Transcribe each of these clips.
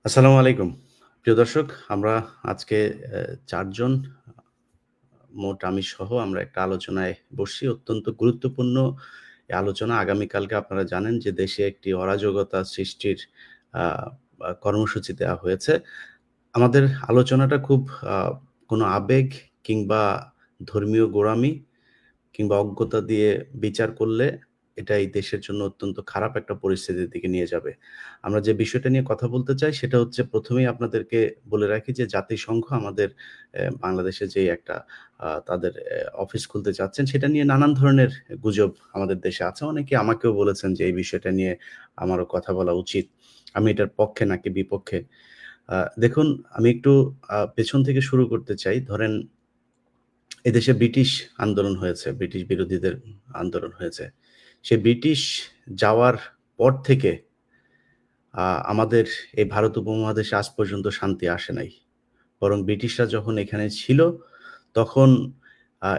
আসসালামু আলাইকুম। প্রিয় দর্শক, আমরা আজকে ৪ জন মোট আমি সহ আমরা একটা আলোচনায় বসছি। অত্যন্ত গুরুত্বপূর্ণ এই আলোচনা। আগামীকালকে আপনারা জানেন যে দেশে একটি অরাজকতা সৃষ্টির আ আ কর্মসূচি দেওয়া হয়েছে। আমাদের আলোচনাটা খুব আ কোনো আবেগ কিংবা ধর্মীয় গোঁড়ামি কিংবা অজ্ঞতা দিয়ে বিচার করলে এটা এই দেশের জন্য অত্যন্ত খারাপ একটা পরিস্থিতির দিকে নিয়ে যাবে। আমরা যে বিষয়টা নিয়ে কথা বলতে চাই সেটা হচ্ছে ১ম এই আপনাদেরকে বলে রাখি যে জাতিসংঘ আমাদের বাংলাদেশে যে একটা তাদের অফিস খুলতে চাচ্ছেন সেটা নিয়ে নানান ধরনের গুজব আমাদের দেশে আছে। অনেকে আমাকেও বলেছেন যে এই বিষয়টা নিয়ে আমারও কথা বলা উচিত। আমি এটার পক্ষে নাকি বিপক্ষে। আ দেখুন, আমি একটু পেছন থেকে শুরু করতে চাই। ধরেন এদেশে ব্রিটিশ আন্দোলন হয়েছে, ব্রিটিশ বিরোধীদের আন্দোলন হয়েছে। সেই ব্রিটিশ যাওয়ার পর থেকে আমাদের এই ভারত উপমহাদেশে আজ পর্যন্ত শান্তি আসে নাই। বরং ব্রিটিশরা যখন এখানে ছিল, তখন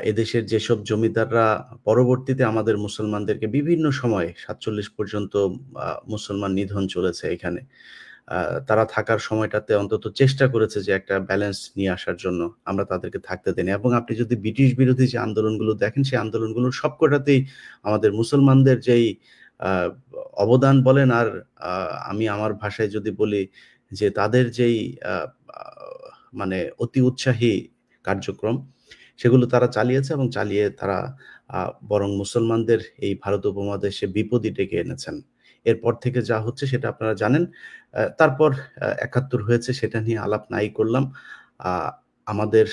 এদেশের যেসব জমিদাররা পরবর্তীতে আমাদের মুসলমানদেরকে বিভিন্ন সময়ে ৪৭ পর্যন্ত মুসলমান নিধন চলেছে এখানে। আ তারা থাকার সময়টাতে অন্তত চেষ্টা করেছে যে একটা ব্যালেন্স নিয়ে আসার জন্য। আমরা তাদেরকে থাকতে দেইনি এবং আপনি যদি ব্রিটিশ বিরোধী যে আন্দোলনগুলো দেখেন, সেই আন্দোলনগুলোর সবকটাতেই আমাদের মুসলমানদের যেই আ অবদান বলেন আর আ আমি আমার ভাষায় যদি বলি যে তাদের যেই আ আ মানে অতি উৎসাহী কার্যক্রম, সেগুলো তারা চালিয়েছে এবং চালিয়ে তারা আ বরং মুসলমানদের এই ভারত উপমহাদেশে বিপদই ডেকে এনেছেন। এরপর থেকে যা হচ্ছে সেটা আপনারা জানেন। তারপর ৭১ হয়েছে সেটা নিয়ে আলাপ নাই করলাম। আ আমাদের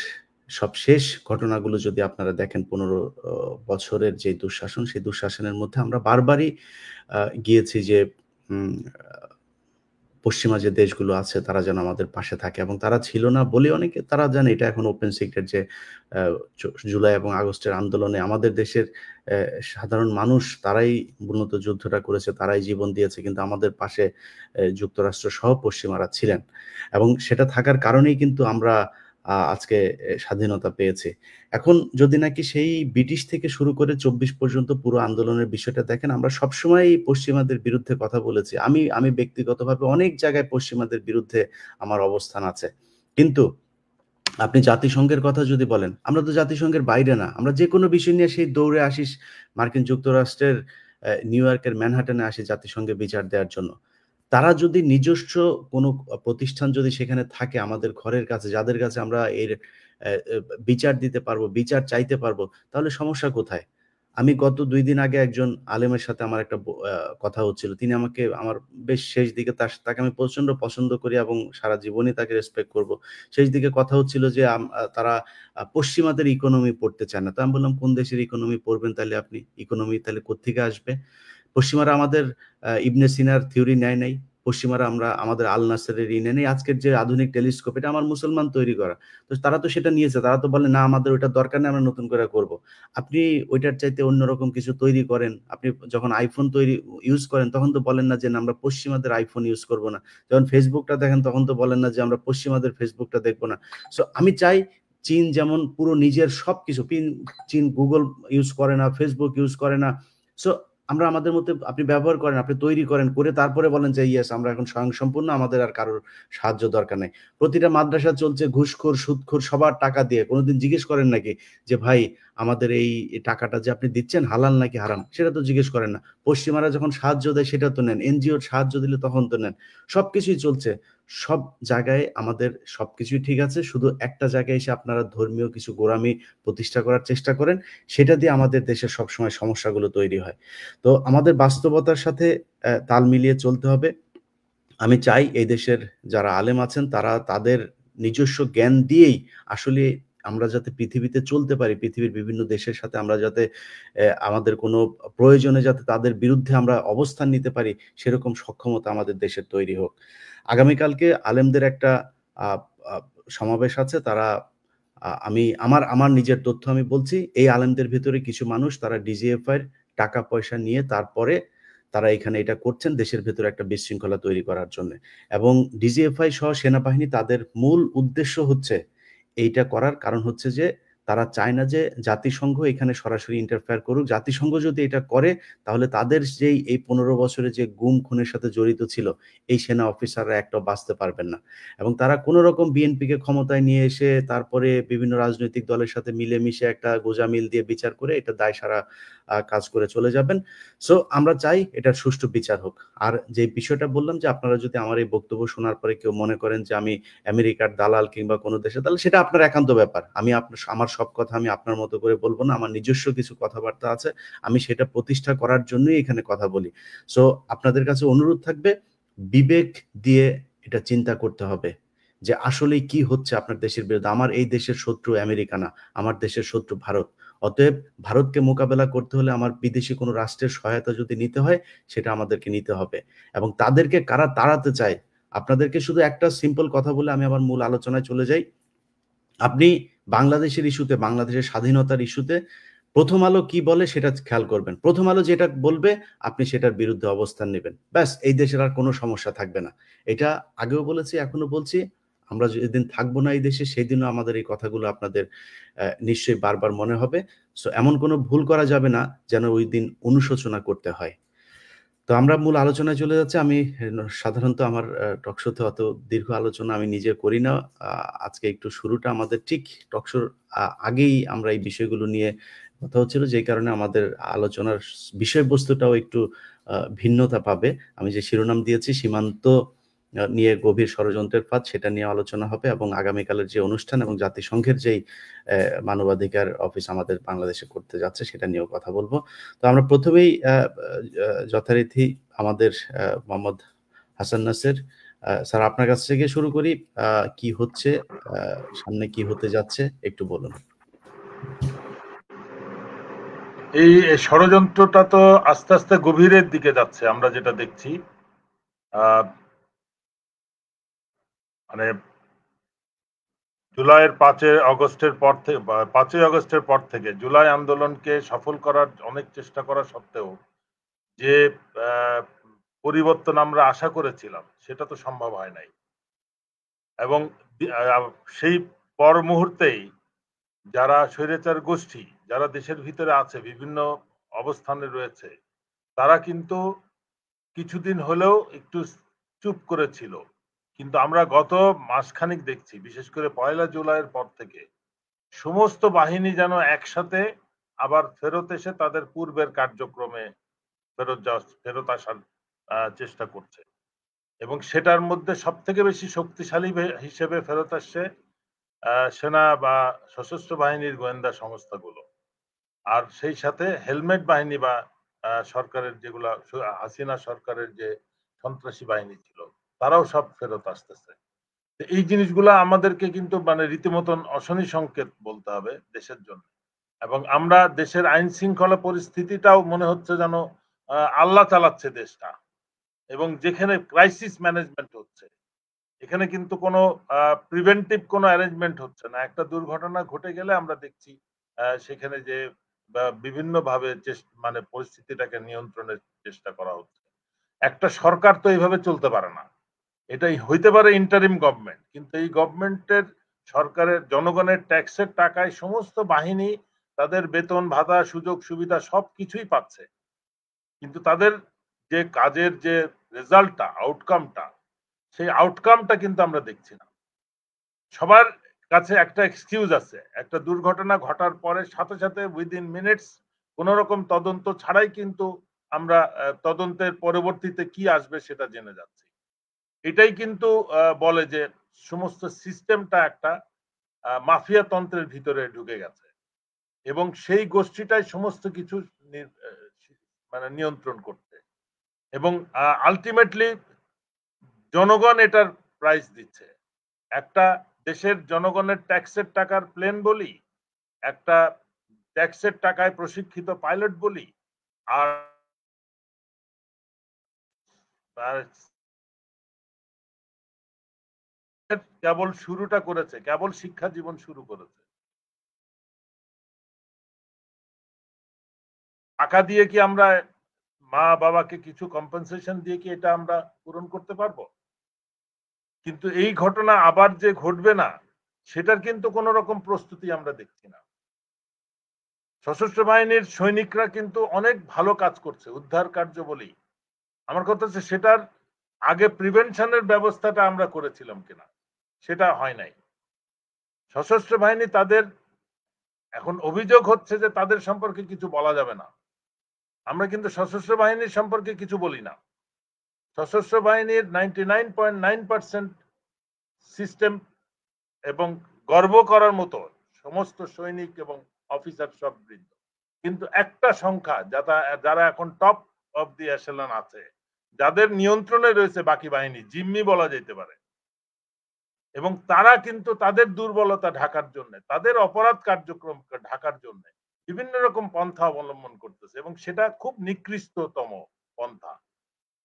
সবশেষ ঘটনাগুলো যদি আপনারা দেখেন ১৫ বছরের যে দুঃশাসন, সেই দুঃশাসনের মধ্যে আমরা বারবারই গিয়েছি যে উম পশ্চিমা যে দেশগুলো আছে তারা যেন আমাদের পাশে থাকে এবং তারা ছিল না বলে অনেকে তারা জানে এটা এখন ওপেন সিক্রেট যে আ জুলাই এবং আগস্টের আন্দোলনে আমাদের দেশের অ্যা সাধারণ মানুষ তারাই মূলত যুদ্ধটা করেছে, তারাই জীবন দিয়েছে। কিন্তু আমাদের পাশে যুক্তরাষ্ট্র সহ পশ্চিমারা ছিলেন। এবং সেটা থাকার কারণেই কিন্তু আমরা আজকে স্বাধীনতা পেয়েছি। এখন যদি নাকি সেই ব্রিটিশ থেকে শুরু করে ২৪ পর্যন্ত পুরো আন্দোলনের বিষয়টা দেখেন, আমরা সবসময়ই পশ্চিমাদের বিরুদ্ধে কথা বলেছি। আমি ব্যক্তিগতভাবে অনেক জায়গায় পশ্চিমাদের বিরুদ্ধে আমার অবস্থান আছে। কিন্তু আপনি জাতিসংঘের কথা যদি বলেন, আমরা তো জাতিসংঘের বাইরে না। আমরা যেকোনো বিষয় নিয়ে সেই দৌড়ে আসি মার্কিন যুক্তরাষ্ট্রের নিউ ইয়র্কের ম্যানহাটনে আসি জাতিসংঘে বিচার দেওয়ার জন্য। তারা যদি নিজস্ব কোনো প্রতিষ্ঠান যদি সেখানে থাকে আমাদের ঘরের কাছে, যাদের কাছে আমরা এর অ্যা অ্যা বিচার দিতে পারবো, বিচার চাইতে পারবো, তাহলে সমস্যা কোথায়? আমি গত ২ দিন আগে একজন আলেমের সাথে আমার একটা কথা হচ্ছিল। তিনি আমাকে আমার বেশ শেষ দিকে তাকে আমি প্রচন্ড পছন্দ করি এবং সারা জীবনই তাকে রেসপেক্ট করব। শেষ দিকে কথা হচ্ছিল যে আম আ তারা পশ্চিমাদের ইকোনমি পড়তে চায় না। তো আমি বললাম, "কোন দেশের ইকোনমি পড়বেন তাইলে আপনি? ইকোনমি তাইলে কোত্থেকে আসবে?" পশ্চিমারা আমাদের ইবনে সিনার থিওরি নেয় নাই। পশ্চিমারা আমাদের আল নাসেরের নেয় নাই। আজকের যে আধুনিক টেলিস্কোপ এটা আমার মুসলমান তৈরি করা। তো তারা তো সেটা নিয়েছে। তারা তো বলে, "না আমাদের ওইটার দরকার নেই, আমরা নতুন করে করব।" আপনি ওইটার চাইতে অন্যরকম কিছু তৈরি করেন। আপনি যখন iPhone ইউজ করেন তখন তো বলেন না যে, "না আমরা পশ্চিমাদের iPhone ইউজ করব না।" যখন Facebook টা দেখেন তখন তো বলেন না যে, "আমরা পশ্চিমাদের Facebook টা দেখব না।" সো আমি চাই চীন যেমন পুরো নিজের সবকিছু চীন Google ইউজ করে না, Facebook ইউজ করে না। সো আমরা আমাদের মধ্যে আপনি ব্যবহার করেন, আপনি তৈরি করেন, করে তারপরে বলেন যে, "ইয়েস আমরা এখন স্বয়ংসম্পূর্ণ, আমাদের আর কারোর সাহায্য দরকার নাই।" প্রতিটা মাদ্রাসা চলছে ঘুষখোর, সুদখোর সবার টাকা দিয়ে। কোনদিন জিজ্ঞেস করেন নাকি যে, "ভাই আমাদের এই টাকাটা যে আপনি দিচ্ছেন হালাল নাকি হারাম?" সেটা তো জিজ্ঞেস করেন না। পশ্চিমারা যখন সাহায্য দেয় সেটা তো নেন। এনজিওর সাহায্য দিলে তখন তো নেন। সবকিছুই চলছে। সব জায়গায় আমাদের সবকিছুই ঠিক আছে। শুধু একটা জায়গায় এসে আপনারা ধর্মীয় কিছু গোঁড়ামি প্রতিষ্ঠা করার চেষ্টা করেন। সেটা দিয়ে আমাদের দেশের সবসময় সমস্যাগুলো তৈরি হয়। তো আমাদের বাস্তবতার সাথে তাল মিলিয়ে চলতে হবে। আমি চাই এই দেশের যারা আলেম আছেন তারা তাদের নিজস্ব জ্ঞান দিয়েই আসলে আমরা যাতে পৃথিবীতে চলতে পারি, পৃথিবীর বিভিন্ন দেশের সাথে আমরা যাতে আমাদের কোনো প্রয়োজনে যাতে তাদের বিরুদ্ধে আমরা অবস্থান নিতে পারি, সেরকম সক্ষমতা আমাদের দেশের তৈরি হোক। আগামীকালকে আলেমদের একটা আ আ সমাবেশ আছে। তারা আমি আমার নিজের তথ্য আমি বলছি, এই আলেমদের ভেতরে কিছু মানুষ তারা ডিজিএফআই এর টাকা-পয়সা নিয়ে তারপরে তারা এখানে এটা করছেন দেশের ভেতরে একটা বিশৃঙ্খলা তৈরি করার জন্যে। এবং ডিজিএফআই সহ সেনাবাহিনী তাদের মূল উদ্দেশ্য হচ্ছে এইটা করার কারণ হচ্ছে যে তারা চায় না যে জাতিসংঘ এখানে সরাসরি ইন্টারফেয়ার করুক। জাতিসংঘ যদি এটা করে তাহলে তাদের যেই এই ১৫ বছরে যে গুম খুনের সাথে জড়িত ছিল, এই সেনা অফিসাররা একটাও বাঁচতে পারবেন না। এবং তারা কোন রকম বিএনপিকে ক্ষমতায় নিয়ে এসে তারপরে বিভিন্ন রাজনৈতিক দলের সাথে মিলেমিশে একটা গোঁজামিল দিয়ে বিচার করে এটা দায়সারা কাজ করে চলে যাবেন। সো আমরা চাই এটার সুষ্ঠু বিচার হোক। আর যে বিষয়টা বললাম যে আপনারা যদি আমার এই বক্তব্য শোনার পরে কেউ মনে করেন যে আমি আমেরিকার দালাল কিংবা কোনো দেশের দালাল, সেটা আপনার একান্ত ব্যাপার। আমি আমার সব কথা আমি আপনার মতো করে বলব না। আমার নিজস্ব কিছু কথাবার্তা আছে। আমি সেটা প্রতিষ্ঠা করার জন্যই এখানে কথা বলি। সো আপনাদের কাছে অনুরোধ থাকবে, বিবেক দিয়ে এটা চিন্তা করতে হবে যে আসলেই কি হচ্ছে আপনার দেশের বিরুদ্ধে। আমার এই দেশের শত্রু আমেরিকা না, আমার দেশের শত্রু ভারত। অতএব ভারতকে মোকাবেলা করতে হলে আমার বিদেশি কোনো রাষ্ট্রের সহায়তা যদি নিতে হয়, সেটা আমাদেরকে নিতে হবে। এবং তাদেরকে কারা তাড়াতে চায়, আপনাদেরকে শুধু একটা সিম্পল কথা বলে আমি আমার মূল আলোচনায় চলে যাই। আপনি বাংলাদেশের ইস্যুতে, বাংলাদেশের স্বাধীনতার ইস্যুতে 'প্রথম আলো' কি বলে সেটা খেয়াল করবেন। 'প্রথম আলো' যেটা বলবে আপনি সেটার বিরুদ্ধে অবস্থান নিবেন। ব্যাস, এই দেশের আর কোনো সমস্যা থাকবে না। এটা আগেও বলেছি, এখনো বলছি। আমরা যেদিন থাকবো না এই দেশে সেদিনও আমাদের এই কথাগুলো আপনাদের নিশ্চয়ই বারবার মনে হবে। সো এমন কোনো ভুল করা যাবে না যেন ওইদিন অনুশোচনা করতে হয়। তো আমরা মূল আলোচনায় চলে যাচ্ছি। আমি সাধারণত আমার টক শোতে অত দীর্ঘ আলোচনা আমি নিজে করি না। আ আজকে একটু শুরুটা আমাদের ঠিক টক শোর আগেই আমরা এই বিষয়গুলো নিয়ে কথা হচ্ছিল, যেই কারণে আমাদের আলোচনার বিষয়বস্তুটাও একটু ভিন্নতা পাবে। আমি যে শিরোনাম দিয়েছি সীমান্ত নিয়ে গভীর ষড়যন্ত্রের ফাঁদ, সেটা নিয়ে আলোচনা হবে এবং আগামীকালের যে অনুষ্ঠান এবং জাতিসংঘের যেই মানবাধিকার অফিস আমাদের বাংলাদেশে করতে যাচ্ছে সেটা নিয়েও কথা বলব। তো আমরা ১ম এই যথারীতি আমাদের মোহাম্মদ হাসান নাসের স্যার, আপনার কাছ থেকে শুরু করি। কি হচ্ছে, আ সামনে কি হতে যাচ্ছে একটু বলুন। এই ষড়যন্ত্রটা তো আস্তে আস্তে গভীরের দিকে যাচ্ছে, আমরা যেটা দেখছি। মানে জুলাইয়ের 5ই আগস্টের পর থেকে জুলাই আন্দোলনকে সফল করার অনেক চেষ্টা করা সত্ত্বেও যে পরিবর্তন আমরা আশা করেছিলাম সেটা তো সম্ভব হয় নাই। এবং সেই পর মুহূর্তেই যারা স্বৈরাচার গোষ্ঠী, যারা দেশের ভিতরে আছে, বিভিন্ন অবস্থানে রয়েছে, তারা কিন্তু কিছুদিন হলেও একটু চুপ করেছিল। কিন্তু আমরা গত মাসখানেক দেখছি, বিশেষ করে ১লা জুলাইয়ের পর থেকে সমস্ত বাহিনী যেন একসাথে আবার ফেরত এসে তাদের পূর্বের কার্যক্রমে ফেরত আসার চেষ্টা করছে। এবং সেটার মধ্যে সবথেকে বেশি শক্তিশালী হিসেবে ফেরত আসছে সেনা বা সশস্ত্র বাহিনীর গোয়েন্দা সংস্থাগুলো। আর সেই সাথে হেলমেট বাহিনী বা সরকারের যেগুলা হাসিনা সরকারের যে সন্ত্রাসী বাহিনী ছিল, তারাও সব ফেরত আসতেছে। এই জিনিসগুলা আমাদেরকে কিন্তু মানে রীতিমতন অশনি সংকেত বলতে হবে দেশের জন্য। এবং আমরা দেশের আইন শৃঙ্খলা পরিস্থিতিটাও মনে হচ্ছে যেন আল্লাহ চালাচ্ছে দেশটা। এবং যেখানে ক্রাইসিস ম্যানেজমেন্ট হচ্ছে, এখানে কিন্তু কোনো প্রিভেন্টিভ কোনো অ্যারেঞ্জমেন্ট হচ্ছে না। একটা দুর্ঘটনা ঘটে গেলে আমরা দেখছি সেখানে যে বিভিন্নভাবে মানে পরিস্থিতিটাকে নিয়ন্ত্রণের চেষ্টা করা হচ্ছে। একটা সরকার তো এইভাবে চলতে পারে না। এটাই হইতে পারে ইন্টারিম গভর্নমেন্ট, কিন্তু এই গভর্নমেন্টের সরকারের জনগণের ট্যাক্সের টাকায় সমস্ত বাহিনী তাদের বেতন ভাতা সুযোগ সুবিধা সবকিছুই পাচ্ছে, কিন্তু তাদের যে কাজের যে রেজাল্টটা আউটকামটা, সেই আউটকামটা কিন্তু আমরা দেখছি না। সবার কাছে একটা এক্সকিউজ আছে, একটা দুর্ঘটনা ঘটার পরে সাথে সাথে উইদিন মিনিটস কোন রকম তদন্ত ছাড়াই কিন্তু আমরা তদন্তের পরবর্তীতে কি আসবে সেটা জেনে যাচ্ছি। এটাই কিন্তু বলে যে সমস্ত সিস্টেমটা একটা মাফিয়া তন্ত্রের ভিতরে ঢুকে গেছে এবং সেই গোষ্ঠীটাই সমস্ত কিছু মানে নিয়ন্ত্রণ করতে। এবং আলটিমেটলি জনগণ এটার প্রাইস দিচ্ছে। একটা দেশের জনগণের ট্যাক্সের টাকার প্লেন বলি, একটা ট্যাক্সের টাকায় প্রশিক্ষিত পাইলট বলি, আর কেবল শুরুটা করেছে, কেবল শিক্ষা জীবন শুরু করেছে। টাকা দিয়ে কি আমরা মা বাবাকে কিছু কম্পেনসেশন দিয়ে কি এটা আমরা পূরণ করতে পারবো? কিন্তু এই ঘটনা আবার যে ঘটবে না, সেটার কিন্তু কোন রকম প্রস্তুতি আমরা দেখছি না। সশস্ত্র বাহিনীর সৈনিকরা কিন্তু অনেক ভালো কাজ করছে, উদ্ধার কার্য বলি। আমার কথা হচ্ছে সেটার আগে প্রিভেনশনের ব্যবস্থাটা আমরা করেছিলাম কিনা, সেটা হয় নাই। সশস্ত্র বাহিনী তাদের এখন অভিযোগ হচ্ছে যে তাদের সম্পর্কে কিছু বলা যাবে না। আমরা কিন্তু সশস্ত্র বাহিনীর সম্পর্কে কিছু বলি না। সশস্ত্র বাহিনীর 99.9% সিস্টেম এবং গর্ব করার মতো সমস্ত সৈনিক এবং অফিসার সব বৃন্দ, কিন্তু একটা সংখ্যা যারা এখন টপ অফ দি এশেলন আছে, যাদের নিয়ন্ত্রণে রয়েছে বাকি বাহিনী, জিম্মি বলা যেতে পারে, এবং তারা কিন্তু তাদের দুর্বলতা ঢাকার জন্য, তাদের অপরাধ কার্যক্রম ঢাকার জন্য বিভিন্ন রকম পন্থা অবলম্বন করতেছে, এবং সেটা খুব নিকৃষ্টতম পন্থা,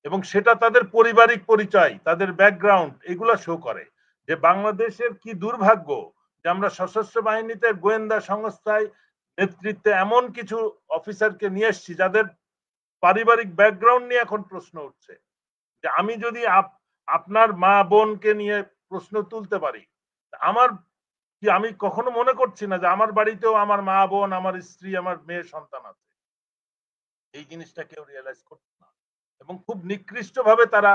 এবং সেটা তাদের পারিবারিক পরিচয়, তাদের ব্যাকগ্রাউন্ড এগুলা শো করে যে বাংলাদেশের কি দুর্ভাগ্য যে আমরা সশস্ত্র বাহিনীতে গোয়েন্দা সংস্থায় নেতৃত্বে এমন কিছু অফিসারকে নিয়ে এসেছি যাদের পারিবারিক ব্যাকগ্রাউন্ড নিয়ে এখন প্রশ্ন উঠছে। যে আমি যদি আপনার মা বোনকে নিয়ে প্রশ্ন তুলতে পারি, আমার কি, আমি কখনো মনে করছি না যে আমার বাড়িতেও আমার মা বোন, আমার স্ত্রী, আমার মেয়ে সন্তান আছে। এই জিনিসটা কেউ রিয়েলাইজ করছে না, এবং খুব নিকৃষ্ট ভাবে তারা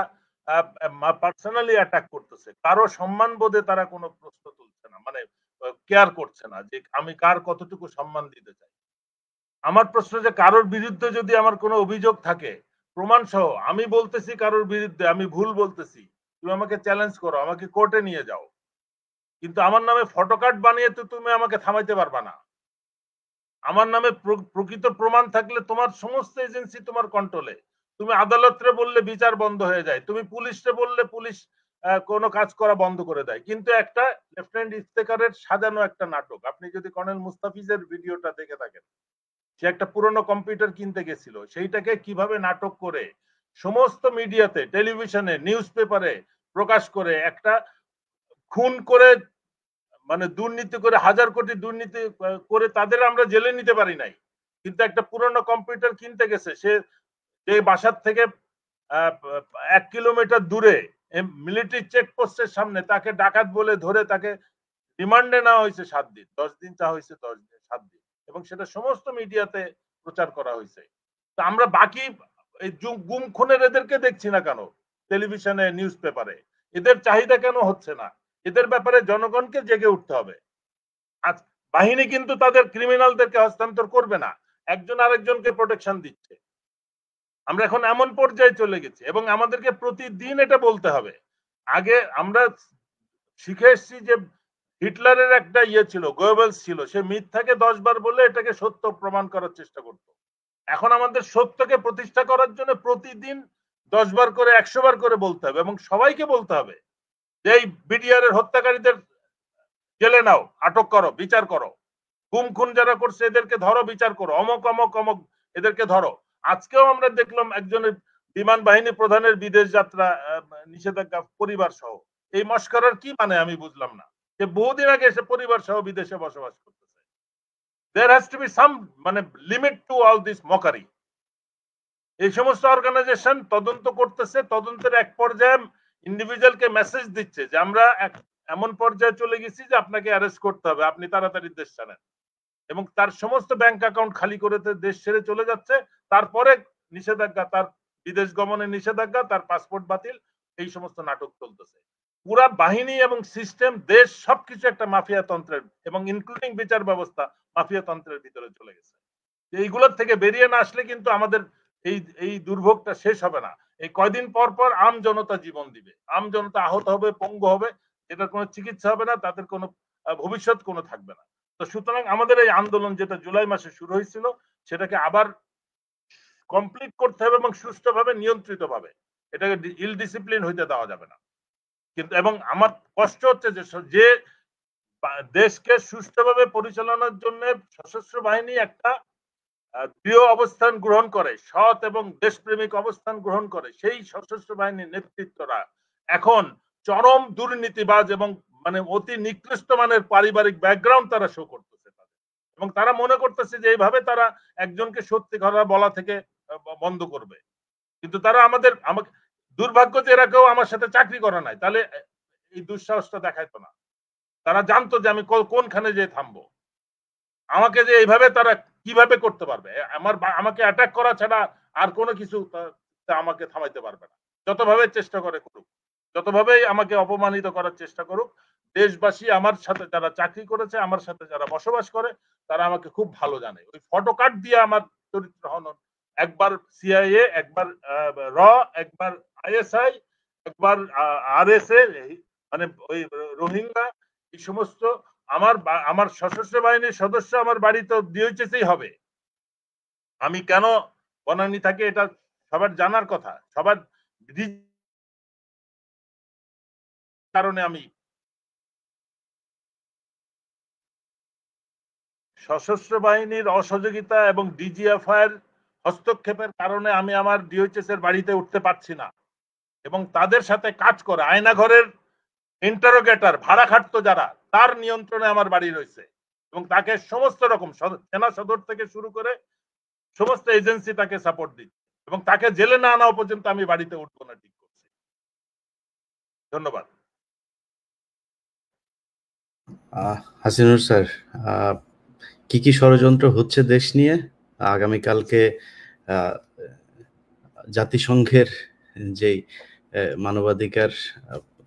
পার্সোনালি অ্যাটাক করতেছে। কারো সম্মান বোধে তারা কোনো প্রশ্ন তুলছে না, মানে কেয়ার করছে না যে আমি কার কতটুকু সম্মান দিতে চাই। আমার প্রশ্ন যে কারোর বিরুদ্ধে যদি আমার কোনো অভিযোগ থাকে প্রমাণ সহ, আমি বলতেছি কারোর বিরুদ্ধে আমি ভুল বলতেছি, তুমি আমাকে চ্যালেঞ্জ করো, আমাকে কোর্টে নিয়ে যাও, কিন্তু আমার নামে ফটোকার্ড বানিয়ে তো তুমি আমাকে থামাইতে পারবা না। আমার নামে প্রকৃত প্রমাণ থাকলে তোমার সমস্ত এজেন্সি তোমার কন্ট্রোলে, তুমি আদালতে বললে বিচার বন্ধ হয়ে যায়, তুমি পুলিশে বললে পুলিশ কোনো কাজ করা বন্ধ করে দেয়। কিন্তু একটা লেফটেন্যান্ট ইফতেখারের সাজানো একটা নাটক, আপনি যদি কর্নেল মুস্তাফিজের ভিডিওটা দেখে থাকেন, সে একটা পুরনো কম্পিউটার কিনতে গেছিল, সেইটাকে কিভাবে নাটক করে সমস্ত মিডিয়াতে, টেলিভিশনে, নিউজ পেপারে প্রকাশ করে একটা খুন করে, মানে দুর্নীতি করে, হাজার কোটি দুর্নীতি করে তাদের আমরা জেলে নিতে পারি নাই, কিন্তু একটা পুরনো কম্পিউটার কিনতে গেছে সে, যে বাসার থেকে 1 কিলোমিটার দূরে মিলিটারি চেকপোস্টের সামনে তাকে ডাকাত বলে ধরে তাকে রিমান্ডে নেওয়া হয়েছে 7 দিন, 10 দিন চা হয়েছে, 10 দিন 7 দিন, এবং সেটা সমস্ত মিডিয়াতে প্রচার করা হয়েছে। তা আমরা বাকি এই গুম খুনের এদেরকে দেখছি না কেন টেলিভিশনে, নিউজ পেপারে? এদের চাহিদা কেন হচ্ছে না? এদের ব্যাপারে জনগণকে জেগে উঠতে হবে। আজ বাহিনী কিন্তু তাদের ক্রিমিনালদেরকে হস্তান্তর করবে না, একজন আরেকজনকে প্রোটেকশন দিচ্ছে। আমরা এখন এমন পর্যায়ে চলে গেছি, এবং আমাদেরকে প্রতিদিন এটা বলতে হবে। আগে আমরা শিখে এসেছি যে হিটলারের একটা ইয়ে ছিল, গোয়েবলস ছিল, সে মিথ্যাকে 10 বার বলে এটাকে সত্য প্রমাণ করার চেষ্টা করত। এখন আমাদের সত্যকে প্রতিষ্ঠা করার জন্য প্রতিদিন 10 বার করে, 100 বার করে বলতে হবে, এবং সবাইকে বলতে হবে যে এই বিডিআর এর হত্যাকারীদের জেলে নাও, আটক করো, বিচার করো, গুম খুন যারা করছে এদেরকে ধরো, বিচার করো, অমক অমক অমক এদেরকে ধরো। আজকেও আমরা দেখলাম একজনের বিমান বাহিনী প্রধানের বিদেশ যাত্রা নিষেধাজ্ঞা পরিবার সহ। এই মস্করার কি মানে আমি বুঝলাম না, যে বহুদিন আগে এসে পরিবার সহ বিদেশে বসবাস করতেছে। There has to be some মানে limit to all this mockery. এই সমস্ত অর্গানাইজেশন তদন্ত করতেছে, তদন্তের এক পর্যায়ে ইন্ডিভিজুয়ালকে মেসেজ দিচ্ছে যে আমরা এমন পর্যায়ে চলে গেছি যে আপনাকে অ্যারেস্ট করতে হবে, আপনি তাড়াতাড়ি দেশ ছাড়েন, এবং তার সমস্ত ব্যাংক অ্যাকাউন্ট খালি করে দেশ ছেড়ে চলে যাচ্ছে। তারপরে নিষেধাজ্ঞা, তার বিদেশ গমনের নিষেধাজ্ঞা, তার পাসপোর্ট বাতিল, এই সমস্ত নাটক চলতেছে। পুরা বাহিনী এবং সিস্টেম, দেশ সবকিছু একটা মাফিয়া তন্ত্রের, এবং ইনক্লুডিং বিচার ব্যবস্থা মাফিয়া তন্ত্রের ভিতরে চলে গেছে। এইগুলোর থেকে বেরিয়ে না আসলে কিন্তু আমাদের এই এই দুর্ভোগটা শেষ হবে না। এই কয়দিন পর পর আম জনতা জীবন দিবে, আম জনতা আহত হবে, পঙ্গু হবে, এটার কোনো চিকিৎসা হবে না, তাদের কোনো ভবিষ্যৎ কোনো থাকবে না। তো সুতরাং আমাদের এই আন্দোলন যেটা জুলাই মাসে শুরু হয়েছিল, সেটাকে আবার কমপ্লিট করতে হবে, এবং সুষ্ঠুভাবে, নিয়ন্ত্রিত ভাবে, এটাকে ইল ডিসিপ্লিন হইতে দেওয়া যাবে না। কিন্তু এবং আমার কষ্ট হচ্ছে যে দেশকে সুষ্ঠুভাবে পরিচালনার জন্য সশস্ত্র বাহিনী একটা দৃঢ় অবস্থান গ্রহণ করে, সৎ এবং দেশপ্রেমিক অবস্থান গ্রহণ করে, সেই সশস্ত্র বাহিনীর নেতৃত্বরা এখন চরম দুর্নীতিবাজ এবং মানে অতি নিকৃষ্ট মানের পারিবারিক ব্যাকগ্রাউন্ড তারা শো করতেছে তাদের, এবং তারা মনে করতেছে যে এইভাবে তারা একজনকে সত্যি কথা বলা থেকে বন্ধ করবে। কিন্তু তারা আমাকে দুর্ভাগ্য যে এরা কেউ আমার সাথে চাকরি করে নাই, তাহলে এই দুঃসাহসটা দেখাইতো না। তারা জানতো যে আমি কোনখানে যে থামবো। আমাকে যে এইভাবে তারা কিভাবে করতে পারবে? আমাকে অ্যাটাক করা ছাড়া আর কোনো কিছু আমাকে থামাইতে পারবে না। যতভাবে চেষ্টা করে করুক, যতভাবেই আমাকে অপমানিত করার চেষ্টা করুক, দেশবাসী আমার সাথে যারা চাকরি করেছে, আমার সাথে যারা বসবাস করে, তারা আমাকে খুব ভালো জানে। ওই ফটো কার্ড দিয়ে আমার চরিত্র হনন, একবার সিআইএ, একবার র, একবার আইএসআই, একবার আরএসএ, মানে ওই রোহিঙ্গা, এই সমস্ত আমার সশস্ত্র বাহিনীর সদস্য আমার বাড়িতে ডিওএইচএসই হবে। আমি কেন বনানী থাকি এটা সবার জানার কথা, সবার কারণে আমি সশস্ত্র বাহিনীর অসহযোগিতা এবং ডিজিএফআই হস্তক্ষেপের কারণে আমি আমার ডিওএইচএস এর বাড়িতে উঠতে পারছি না, এবং তাদের সাথে কাজ করে আয়নাঘরের ইন্টারোগেটর ভাড়া খাটতো যারা, তার নিয়ন্ত্রণে আমার বাড়ি রয়েছে, এবং তাকে সমস্ত রকম সেনা সদর থেকে শুরু করে সমস্ত এজেন্সি তাকে সাপোর্ট দিচ্ছে, এবং তাকে জেলে না আনা পর্যন্ত আমি বাড়িতে উঠবো না ঠিক করছি। ধন্যবাদ। হাসিনুর স্যার, কি কি ষড়যন্ত্র হচ্ছে দেশ নিয়ে? আগামীকালকে জাতিসংঘের যেই মানবাধিকার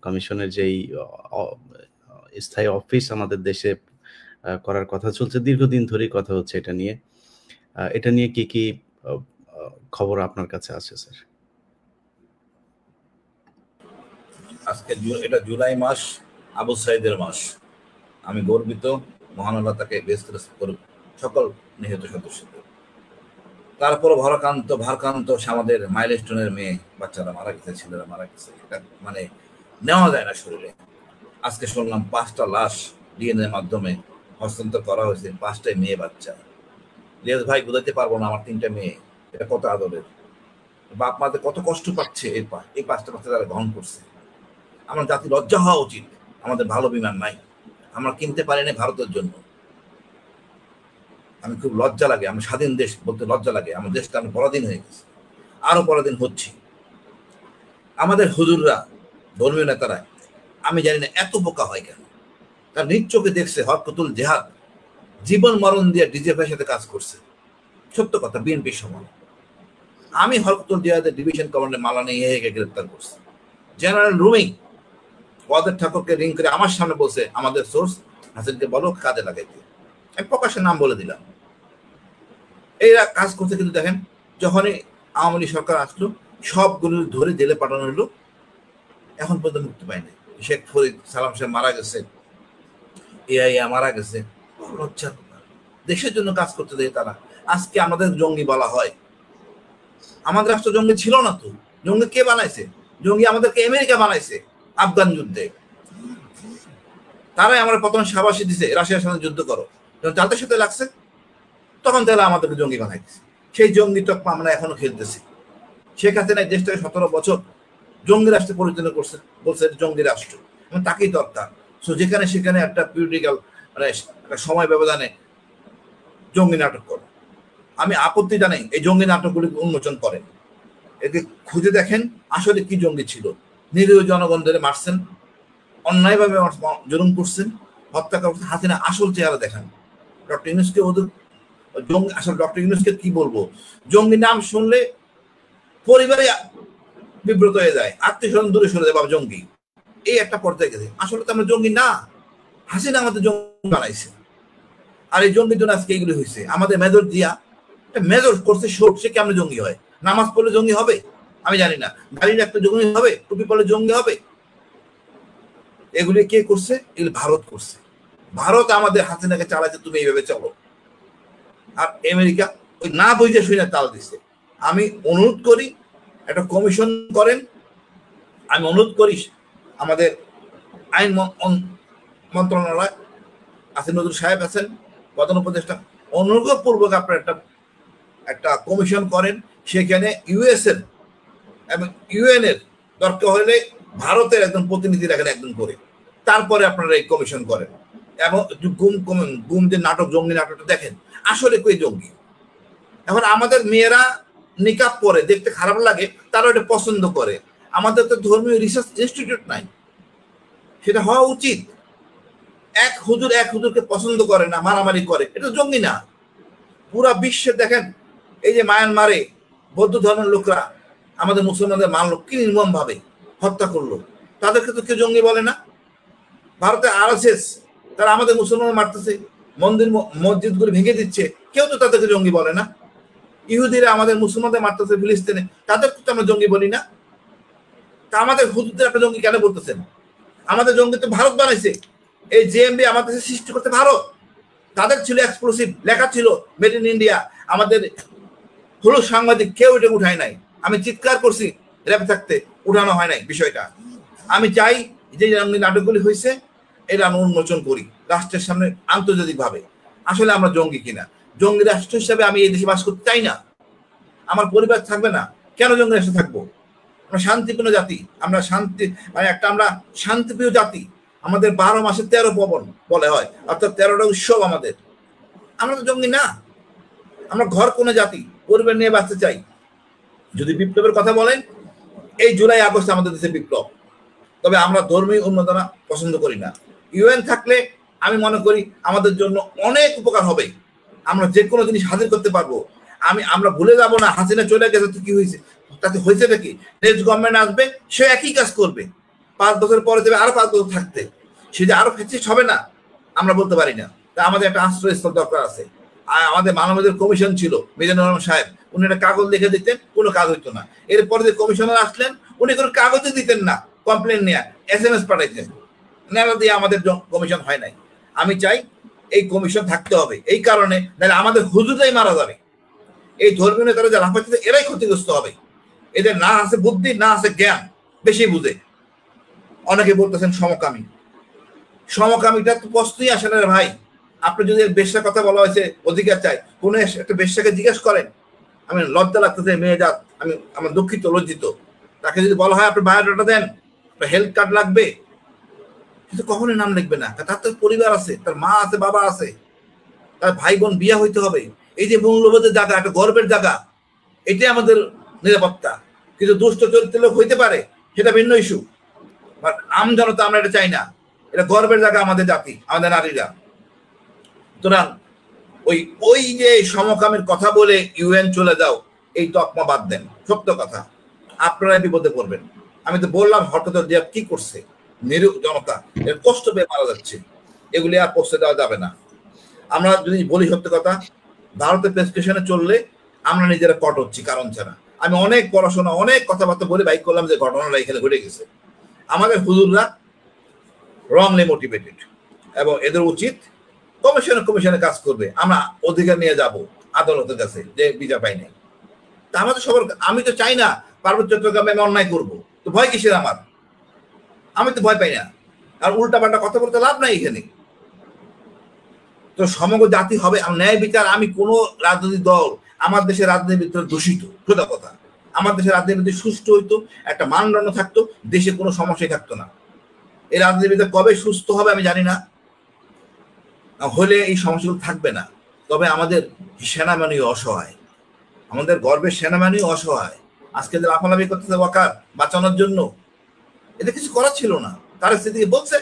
কমিশনের যেই স্থায়ী অফিস আমাদের দেশে করার কথা চলছে, দীর্ঘদিন ধরেই কথা হচ্ছে এটা নিয়ে কি কি খবর আপনার কাছে আছে স্যার? আজকে এটা জুলাই মাস, আবু সাইদের মাস। আমি গর্বিত, মহান আল্লাহ তাকে বেশ করুক সকল নিহত সদস্যদের। তারপর ভারকান্ত আমাদের মাইলস্টোনের মেয়ে বাচ্চারা মারা গেছে, ছেলেরা মারা গেছে, এটা মানে নেওয়া যায় না শরীরে। আজকে শুনলাম 5টা লাশ ডিএনএ মাধ্যমে হস্তান্তর করা হয়েছে, 5টাই মেয়ে বাচ্চা। রিয়াজ ভাই বোঝাতে পারবো না আমার 3টা মেয়ে, এটা কত আদরের। বাপ মাদের কত কষ্ট পাচ্ছে এই 5টা বাচ্চা তারা গ্রহণ করছে। আমার জাতি লজ্জা হওয়া উচিত। আমাদের ভালো বিমান নাই, আমরা কিনতে পারি না ভারতের জন্য। আমি খুব লজ্জা লাগে, আমি স্বাধীন দেশ বলতে লজ্জা লাগে। আমার দেশটা আমি পরাধীন হয়ে গেছে, আরো পরাধীন হচ্ছি। আমাদের হুজুররা, ধর্মীয় নেতারা, আমি জানি না এত বোকা হয় কেন। তার নিজ চোখে দেখছে হরকতুল জেহাদ জীবন মরণ দিয়ে ডিজিএফআইয়ের সাথে কাজ করছে। সত্য কথা, বিএনপির সময় আমি হরকতুল জেহাদের ডিভিশন কমান্ডার মালানা ইয়াহিয়াকে গ্রেফতার করছি। জেনারেল রুমি ওয়াদের ঠাকুরকে রিং করে আমার সামনে বলছে, আমাদের সোর্স হাসিনকে বলো কাজে লাগাইতে। আমি প্রকাশের নাম বলে দিলাম। এইরা কাজ করতে, কিন্তু দেখেন যখনই আওয়ামী লীগ সরকার আসলো সবগুলো ধরে জেলে পাঠানো হলো, এখন পর্যন্ত মুক্তি পায়নি। শেখ ফরিদ সালাম সাহেব মারা গেছে, এআইয়া মারা গেছে। লজ্জা, দেশের জন্য কাজ করতে দেয় তারা। আজকে আমাদের জঙ্গি বলা হয়, আমাদের রাষ্ট্র জঙ্গি ছিল না তো। জঙ্গি কে বানাইছে? জঙ্গি আমাদেরকে আমেরিকা বানাইছে আফগান যুদ্ধে। তারাই আমার প্রথম সাবাসী দিছে রাশিয়ার সাথে যুদ্ধ করো, যখন যাদের সাথে লাগছে তখন তারা আমাদেরকে জঙ্গি বানাইছে। সেই জঙ্গি তকমা আমরা এখনো খেলতেছি। শেখ হাসিনা দেশটাকে 17 বছর জঙ্গি রাষ্ট্রে পরিচালনা করছে, বলছে জঙ্গি রাষ্ট্র, এবং তাকেই দরকার। সো যেখানে সেখানে একটা পিরিয়ডিক্যাল মানে একটা সময় ব্যবধানে জঙ্গি নাটক করে। আমি আপত্তি জানাই এই জঙ্গি নাটকগুলি উন্মোচন করেন, একে খুঁজে দেখেন আসলে কি জঙ্গি ছিল। নিরীহ জনগণদের মারছেন, অন্যায়ভাবে জুলুম করছেন, হত্যা করছেন। হাসিনা আসল চেহারা দেখান। ডক্টর ইউনূসকে ওদের জঙ্গি, আসলে ডক্টর ইউনূসকে কি বলবো, জঙ্গি নাম শুনলে পরিবারে বিব্রত হয়ে যায়, আত্মীয় স্বজন দূরে সরে যায়, বাবা জঙ্গি, এই একটা পর্যায়ে গেছে। আসলে তো আমরা জঙ্গি না, হাসিনা আমাদের জঙ্গি বানাইছে। আর এই জঙ্গির জন্য আজকে এইগুলি হয়েছে। আমাদের মেজর দিয়া মেজর করছে শোক, সে কেমন জঙ্গি হয়? নামাজ পড়লে জঙ্গি হবে? আমি জানি না। গাড়ির একটা জঙ্গি হবে? টুপি পড়লে জঙ্গি হবে? এগুলি কে করছে? এগুলি ভারত করছে। ভারত আমাদের হাসিনাকে চালাইছে, তুমি এইভাবে চলো। আর আমেরিকা ওই না বুঝে শুনে তাল দিছে। আমি অনুরোধ করি একটা কমিশন করেন। আমি অনুরোধ করি আমাদের আইন মন্ত্রণালয় আছেন, নজরুল সাহেব আছেন প্রধান উপদেষ্টা, অনুগ্রহপূর্বক আপনার একটা কমিশন করেন। সেখানে ইউএস এর এবং ইউএন এর দরকার হলে ভারতের একজন প্রতিনিধি রাখেন একজন করে, তারপরে আপনারা এই কমিশন করেন। এবং গুম যে নাটক, জঙ্গি নাটকটা দেখেন, আসলে কই জঙ্গি। এখন আমাদের মেয়েরা নিকাব পরে দেখতে খারাপ লাগে, তারা এটা পছন্দ করে। আমাদের তো ধর্মীয় রিসার্চ ইনস্টিটিউট নাই, সেটা হওয়া উচিত। এক হুজুরকে পছন্দ করে না, মারামারি করে, এটা জঙ্গি না। পুরা বিশ্বে দেখেন এই যে মায়ানমারে বৌদ্ধ ধর্মের লোকরা আমাদের মুসলমানদের মানলো কি নির্মম ভাবে হত্যা করলো, তাদেরকে তো কেউ জঙ্গি বলে না। ভারতে RSS তারা আমাদের মুসলমান মারতেছে, মন্দির মসজিদগুলো ভেঙে দিচ্ছে, কেউ তো তাদেরকে জঙ্গি বলে না। ইহুদিরা আমাদের মুসলমানদের মারতেছে ফিলিস্তিনে, তাদেরকে তো আমরা জঙ্গি বলি না। তা আমাদের হুজুরদের একটা জঙ্গি কেন বলতেছেন? আমাদের জঙ্গি তো ভারত বানাইছে। এই JMB আমাদের সৃষ্টি করতে ভারত, তাদের ছিল এক্সপ্লোসিভ, লেখা ছিল মেড ইন ইন্ডিয়া। আমাদের হলুদ সাংবাদিক কেউ এটা উঠায় নাই। আমি চিৎকার করছি র্যাবে থাকতে, উঠানো হয় নাই বিষয়টা। আমি চাই যে নাটকগুলি হয়েছে এটা আমি উন্মোচন করি রাষ্ট্রের সামনে আন্তর্জাতিকভাবে। আসলে আমরা জঙ্গি কিনা, জঙ্গি রাষ্ট্র হিসাবে আমি এই দেশে বাস করতে চাই না, আমার পরিবার থাকবে না, কেন জঙ্গি রাষ্ট্রে থাকবো? আমরা শান্তিপূর্ণ জাতি, আমরা শান্তি মানে আমরা শান্তিপ্রিয় জাতি। আমাদের 12 মাসে 13 পবন বলে হয়, অর্থাৎ 13টা উৎসব আমাদের। আমরা তো জঙ্গি না, আমরা ঘর কোনো জাতি, পরিবার নিয়ে বাঁচতে চাই। যদি বিপ্লবের কথা বলেন, এই জুলাই আগস্ট আমাদের দেশে বিপ্লব, তবে আমরা ধর্মীয় উন্মাদনা পছন্দ করি না। UN থাকলে আমি মনে করি আমাদের জন্য অনেক উপকার হবে, আমরা যে কোনো জিনিস হাজির করতে পারবো। আমরা ভুলে যাব না হাসিনা চলে গেছে তো কি হয়েছে, তাতে হয়েছে নাকি? নেক্সট গভর্নমেন্ট আসবে, সে একই কাজ করবে, 5 বছর পরে দেবে আরো 5 বছর থাকতে, সে যে আরো ফ্যাসিস্ট হবে না আমরা বলতে পারি না। তা আমাদের একটা আশ্রয়স্থল দরকার আছে। আর আমাদের মানবাধিকার কমিশন ছিল, মিজানুর রহমান সাহেব, উনি একটা কাগজ লিখে দিতেন, কোনো কাজ হইতো না। এরপরে যে কমিশনার আসলেন, উনি কোনো কাগজই দিতেন না, কমপ্লেন নিয়ে SMS পাঠাইতেন, নেলা দিয়ে আমাদের কমিশন হয় নাই। আমি চাই এই কমিশন থাকতে হবে, এই কারণে নাহলে আমাদের হুজুরাই মারা যাবে। এই ধর্মীয় নেতারা যারা লাফাচ্ছে এরাই ক্ষতিগ্রস্ত হবে। এদের না আছে বুদ্ধি, না আছে জ্ঞান, বেশি বুঝে। অনেকে বলতেছেন সমকামী, সমকামীটা তো প্রশ্নই আসে না রে ভাই। আপনি যদি বেশ্যার কথা বলা হয়েছে অধিকার চাই, কোন একটা বেশ্যাকে জিজ্ঞেস করেন, আমি লজ্জা লাগতেছে, মেয়ে জাত, আমার দুঃখিত, লজ্জিত। তাকে যদি বলা হয় আপনি বায়োডাটা দেন, হেলথ কার্ড লাগবে, কিন্তু কখনোই নাম লিখবে না। তার তো পরিবার আছে, তার মা আছে, বাবা আছে, তার ভাই বোন বিয়ে হইতে হবে। এই যে মূল্যবোধের জায়গা, একটা গর্বের জায়গা, এটাই আমাদের নিরাপত্তা। কিন্তু দুষ্ট চরিত্রের লোক হইতে পারে, সেটা ভিন্ন ইস্যু। বাট আমজনতা আমরা এটা চাই না। এটা গর্বের জায়গা আমাদের জাতি, আমাদের নারীরা। সুতরাং ওই যে সমকামের কথা বলে UN চলে যাও, এই তকমা বাদ দেন। সত্য কথা, আপনারা বিপদে পড়বেন। আমি তো বললাম হঠাৎ কি করছে নিরীহ জনতা, এর কষ্ট পেয়ে মারা যাচ্ছে, এগুলি আর পোস্টে দেওয়া যাবে না। আমরা যদি বলি সত্য কথা, ভারতের প্রেসক্রিপশনে চললে আমরা নিজেরা কট হচ্ছি কারণ ছাড়া। আমি অনেক পড়াশোনা, অনেক কথাবার্তা বলে বাইক করলাম যে ঘটনাটা এখানে ঘটে গেছে। আমাদের হুজুররা রংলি মোটিভেটেড, এবং এদের উচিত কমিশনে কাজ করবে। আমরা অধিকার নিয়ে যাব আদালতের কাছে যে বিচার পাই নাই। তা আমাদের সবার, আমি তো চাই না পার্বত্য চট্টগ্রামে আমি অন্যায় করবো, তো ভয় কিসের আমার? আমি তো ভয় পাই না। আর উল্টা পাল্টা কথা বলতে লাভ নাই এখানে। তো সমগ্র জাতি হবে ন্যায় বিচার। আমি কোনো রাজনৈতিক দল, আমার দেশের রাজনীতি দূষিত, সোজা কথা। আমার দেশের রাজনীতি সুষ্ঠু হইতো, একটা মানদণ্ড থাকতো, দেশে কোনো সমস্যাই থাকতো না। এই রাজনীতিটা কবে সুস্থ হবে আমি জানি না, হলে এই সমস্যাগুলো থাকবে না। তবে আমাদের সেনাবাহিনী অসহায়, আমাদের গর্বের সেনাবাহিনী অসহায়। আজকে যে লাফালাফি করতেছে ওয়াকার বাঁচানোর জন্য, এটা কিছু করার ছিল না। তার স্থিতিকে বলছে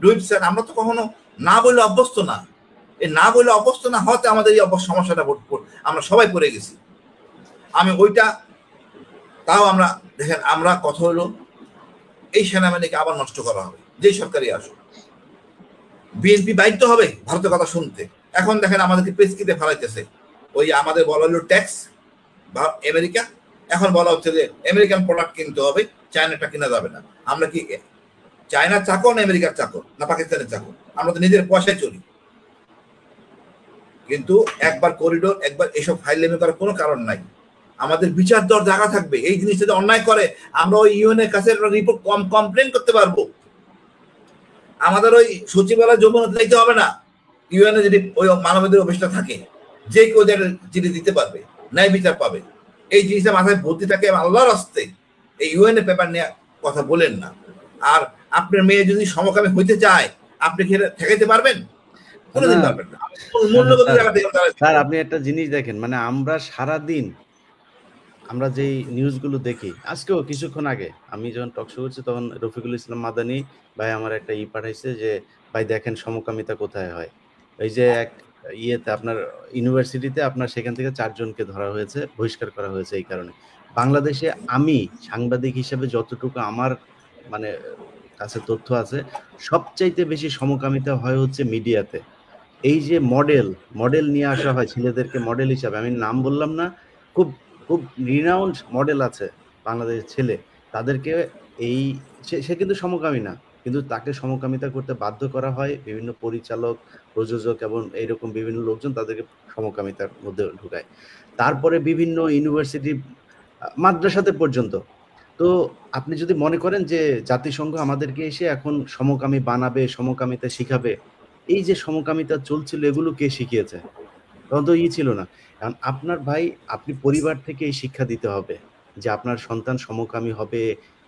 ডুইট স্যার, আমরা তো কখনো না বললে অভ্যস্ত না। এই না বললে অভ্যস্ত না হতে আমাদের এই সমস্যাটা আমরা সবাই পড়ে গেছি। আমি ওইটা, তাও আমরা দেখেন, আমরা কথা হলো এই সেনাবাহিনীকে আবার নষ্ট করা হবে, যেই সরকারি আসুক। BNP বাধ্য হবে ভারতের কথা শুনতে। এখন দেখেন আমাদেরকে পেস্কিতে ফেলাইতেছে। ওই আমাদের বলা হলো ট্যাক্স বা আমেরিকা, এখন বলা হচ্ছে যে আমেরিকান প্রোডাক্ট কিনতে হবে, চায়নাটা কিনা যাবে না। আমরা কি চায়নার চাকর না আমেরিকার চাকর না পাকিস্তানের চাকর? আমরা তো নিজের পয়সায় চলি। কিন্তু একবার করিডোর, একবার এসব ফাইলেমি করার কোনো কারণ নাই। আমাদের বিচার দর জায়গা থাকবে। এই জিনিসটা যদি অন্যায় করে, আমরা ওই UN এর কাছে রিপোর্ট কমপ্লেন করতে পারবো। আমাদের ওই সচিবালয় যমুনাতে যাইতে হবে না। UN এ যদি ওই মানবাধিকার অফিসটা থাকে, যে কেউ চিঠি দিতে পারবে, ন্যায় বিচার পাবে। এই জিনিসটা মাথায় ভর্তি থাকে। আল্লাহর রাস্তে এই UN এর পেপার নিয়ে কথা বলেন না। আর আপনার মেয়ে যদি সমকামী হইতে চায়, আপনি কি ঠেকাইতে পারবেন? কোনোদিন পারবেন না। স্যার আপনি একটা জিনিস দেখেন, মানে আমরা সারাদিন আমরা যেই নিউজগুলো দেখি, আজকেও কিছুক্ষণ আগে আমি যখন টকশো করছি তখন রফিকুল ইসলাম মাদানী ভাই আমার একটা পাঠাইছে যে ভাই দেখেন সমকামিতা কোথায় হয়। এই যে এক ইয়েতে আপনার ইউনিভার্সিটিতে আপনার সেখান থেকে 4 জনকে ধরা হয়েছে, বহিষ্কার করা হয়েছে এই কারণে। বাংলাদেশে আমি সাংবাদিক হিসেবে যতটুকু আমার মানে কাছে তথ্য আছে, সবচাইতে বেশি সমকামিতা হয় হচ্ছে মিডিয়াতে। এই যে মডেল নিয়ে আসা হয় ছেলেদেরকে মডেল হিসাবে, আমি নাম বললাম না, খুব খুব রিনাউন্ড মডেল আছে বাংলাদেশের ছেলে, তাদেরকে এই সে কিন্তু সমকামী না, কিন্তু তাকে সমকামিতা করতে বাধ্য করা হয় বিভিন্ন পরিচালক, প্রযোজক এবং এইরকম বিভিন্ন লোকজন তাদেরকে সমকামিতার মধ্যে ঢুকায়। তারপরে বিভিন্ন ইউনিভার্সিটি, মাদ্রাসাতে পর্যন্ত। তো আপনি যদি মনে করেন যে জাতিসংঘ আমাদেরকে এসে এখন সমকামী বানাবে, সমকামিতা শিখাবে, এই যে সমকামিতা চলছিল এগুলো কে শিখিয়েছে? তখন তো ছিল না। কারণ আপনার ভাই, আপনি পরিবার থেকে এই শিক্ষা দিতে হবে যে আপনার সন্তান সমকামী হবে,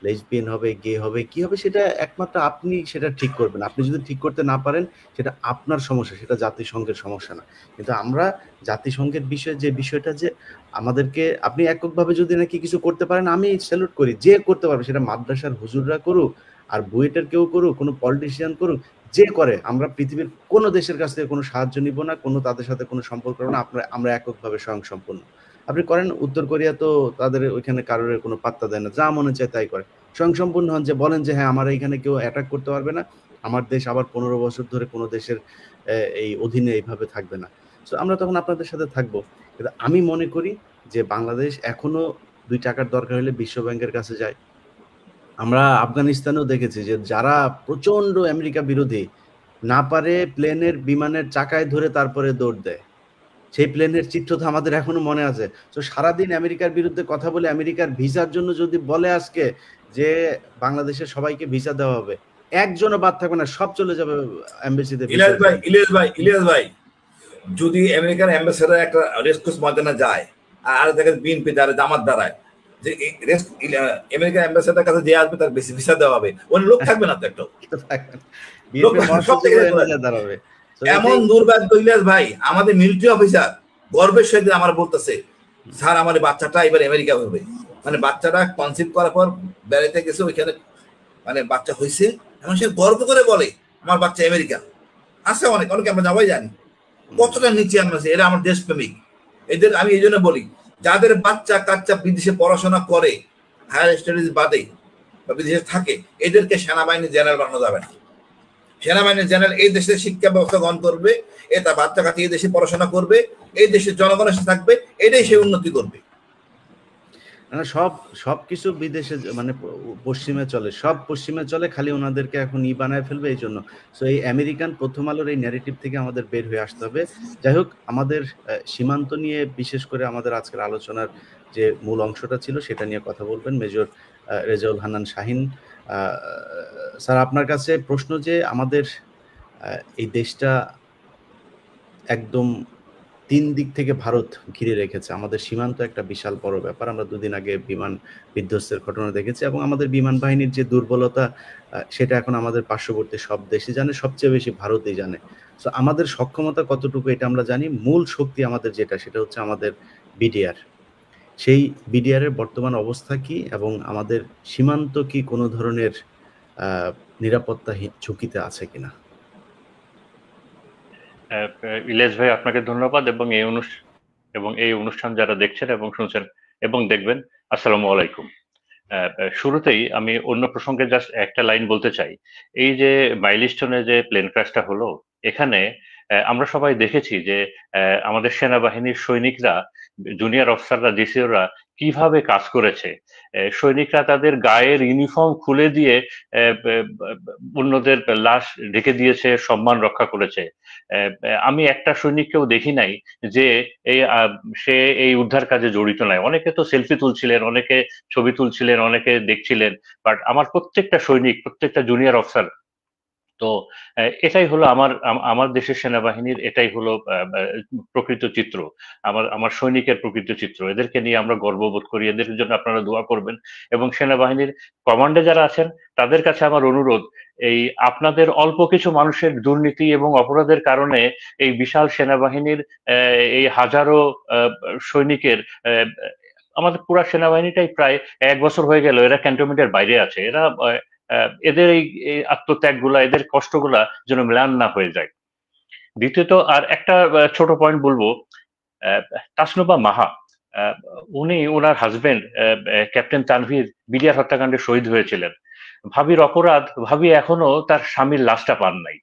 লেসবিয়ান হবে, গে হবে, কি হবে সেটা একমাত্র আপনি সেটা ঠিক করবেন। আপনি যদি ঠিক করতে না পারেন সেটা আপনার সমস্যা, সেটা জাতিসংঘের সমস্যা না। কিন্তু আমরা জাতিসংঘের বিষয়ে যে বিষয়টা যে আমাদেরকে, আপনি এককভাবে যদি নাকি কিছু করতে পারেন আমি স্যালুট করি, যে করতে পারবে সেটা মাদ্রাসার হুজুররা করুক আর বুয়েটের কেউ করুক, কোনো পলিটিশিয়ান করুক, যে করে। আমরা পৃথিবীর কোনো দেশের কাছ থেকে কোনো সাহায্য নিব না, কোনো তাদের সাথে কোনো সম্পর্ক না, আমরা এককভাবে স্বয়ংসম্পূর্ণ। আপনি করেন, উত্তর কোরিয়া তো তাদের ওইখানে কারোর কোনো পাত্তা দেয় না, যা মনে চায় তাই করে, স্বয়ংসম্পূর্ণ হন। যে বলেন যে হ্যাঁ আমার এইখানে কেউ অ্যাটাক করতে পারবে না, আমার দেশ আবার 15 বছর ধরে কোনো দেশের এই অধীনে এইভাবে থাকবে না। সো আমরা তখন আপনাদের সাথে থাকবো। কিন্তু আমি মনে করি যে বাংলাদেশ এখনো 2 টাকার দরকার হলে বিশ্ব ব্যাংকের কাছে যায়। আমরা আফগানিস্তানেও দেখেছি যে যারা প্রচন্ড আমেরিকা বিরোধী, না পারে প্লেনের বিমানের চাকায় ধরে তারপরে দৌড় দেয়। সেই প্লেনের চিত্র তো আমাদের এখনো মনে আছে। তো সারাদিন আমেরিকার বিরুদ্ধে কথা বলে আমেরিকার ভিসার জন্য যদি বলে আজকে যে বাংলাদেশের সবাইকে ভিসা দেওয়া হবে, একজনও বাদ থাকবে না, সব চলে যাবে এমবাসিতে। ইলিয়াস ভাই, যদি আমেরিকার অ্যাম্বাসেডার একটা রেসকোর্স ময়দানে যায় আর দেখেন বিএনপি দ্বারা জামাত দ্বারায় যে আমেরিকান অ্যাম্বাসেডার কাছে যে আসবে তার বেশি ভিসা দেওয়া হবে, ওই লোক থাকবে না তো একটা এমন দুর্ভাগ্য। ইলিয়াস ভাই, আমাদের মিলিটারি অফিসার গর্বের সহিত আমার বলতেছে স্যার আমার বাচ্চাটা এবার আমেরিকা হবে, মানে বাচ্চাটা কনসিভ করার পর বেড়াইতে গেছে, ওইখানে মানে বাচ্চা হয়েছে, এমন সে গর্ব করে বলে আমার বাচ্চা আমেরিকা আছে। অনেকে আমরা সবাই জানি কতটা নিচে আমরা, এরা আমার দেশপ্রেমিক। এদের আমি এই জন্য বলি, যাদের বাচ্চা কাচ্চা বিদেশে পড়াশোনা করে, হায়ার স্টাডিজ বাদে বা বিদেশে থাকে, এদেরকে সেনাবাহিনী জেনারেল বানানো যাবে না। সেনাবাহিনী জেনারেল এই দেশের শিক্ষা ব্যবস্থা গ্রহণ করবে, তার বাচ্চা কাচ্চা এই দেশে পড়াশোনা করবে, এই দেশের জনগণের সাথে থাকবে, এটাই সে উন্নতি করবে। সবকিছু বিদেশে মানে পশ্চিমে চলে, সব পশ্চিমে চলে, খালি ওনাদেরকে এখন বানায় ফেলবে এই জন্য। সো এই আমেরিকান প্রথম আলোর এই ন্যারেটিভ থেকে আমাদের বের হয়ে আসতে হবে। যাই হোক, আমাদের সীমান্ত নিয়ে বিশেষ করে আমাদের আজকের আলোচনার যে মূল অংশটা ছিল সেটা নিয়ে কথা বলবেন মেজর রেজাউল হান্নান শাহীন স্যার। আপনার কাছে প্রশ্ন যে আমাদের এই দেশটা একদম 3 দিক থেকে ভারত ঘিরে রেখেছে, আমাদের সীমান্ত একটা বিশাল বড় ব্যাপার। আমরা 2 দিন আগে বিমান বিধ্বস্তের ঘটনা দেখেছি এবং আমাদের বিমান বাহিনীর যে দুর্বলতা সেটা এখন আমাদের পার্শ্ববর্তী সব দেশই জানে, সবচেয়ে বেশি ভারতই জানে। সো আমাদের সক্ষমতা কতটুকু এটা আমরা জানি। মূল শক্তি আমাদের যেটা, সেটা হচ্ছে আমাদের বিডিআর। সেই বিডিআর এর বর্তমান অবস্থা কি এবং আমাদের সীমান্ত কি কোনো ধরনের নিরাপত্তা ঝুঁকিতে আছে কিনা? ইলিয়াস ভাই, আপনাকে ধন্যবাদ এবং এই অনুষ্ঠান যারা দেখছেন এবং শুনছেন এবং দেখবেন, আসসালামু আলাইকুম। শুরুতেই আমি অন্য প্রসঙ্গে জাস্ট একটা লাইন বলতে চাই। এই যে মাইলস্টোনে যে প্লেন ক্র্যাশটা হলো, এখানে আমরা সবাই দেখেছি যে আমাদের সেনাবাহিনীর সৈনিকরা, জুনিয়র অফিসাররা, ডিসিওরা কিভাবে কাজ করেছে। সৈনিকরা তাদের গায়ের ইউনিফর্ম খুলে দিয়ে অন্যদের লাশ ঢেকে দিয়েছে, সম্মান রক্ষা করেছে। আমি একটা সৈনিককেও দেখি নাই যে সে এই উদ্ধার কাজে জড়িত নাই। অনেকে তো সেলফি তুলছিলেন, অনেকে ছবি তুলছিলেন, অনেকে দেখছিলেন, বাট আমার প্রত্যেকটা সৈনিক, প্রত্যেকটা জুনিয়র অফিসার। তো এটাই হলো আমার দেশের সেনাবাহিনীর, এটাই হলো প্রকৃত চিত্র, আমার সৈনিকের প্রকৃত চিত্র। এদেরকে নিয়ে আমরা গর্ববোধ করি, এদের জন্য আপনারা দোয়া করবেন। এবং সেনাবাহিনীর কমান্ডে যারা আছেন তাদের কাছে আমার অনুরোধ, এই আপনাদের অল্প কিছু মানুষের দুর্নীতি এবং অপরাধের কারণে এই বিশাল সেনাবাহিনীর এই হাজারো সৈনিকের, আমাদের পুরা সেনাবাহিনীটাই প্রায় 1 বছর হয়ে গেল এরা ক্যান্টনমেন্টের বাইরে আছে। এরা এদের এই আত্মত্যাগ গুলা, এদের কষ্টগুলা যেন ম্লান না হয়ে যায়। দ্বিতীয়ত আর একটা ছোট পয়েন্ট বলবো, তাসনুবা মাহা, উনি ওনার হাজবেন্ড ক্যাপ্টেন তানভীর বিডিআর হত্যাকাণ্ডে শহীদ হয়েছিলেন। ভাবির অপরাধ, ভাবি এখনো তার স্বামীর লাশটা পান নাই।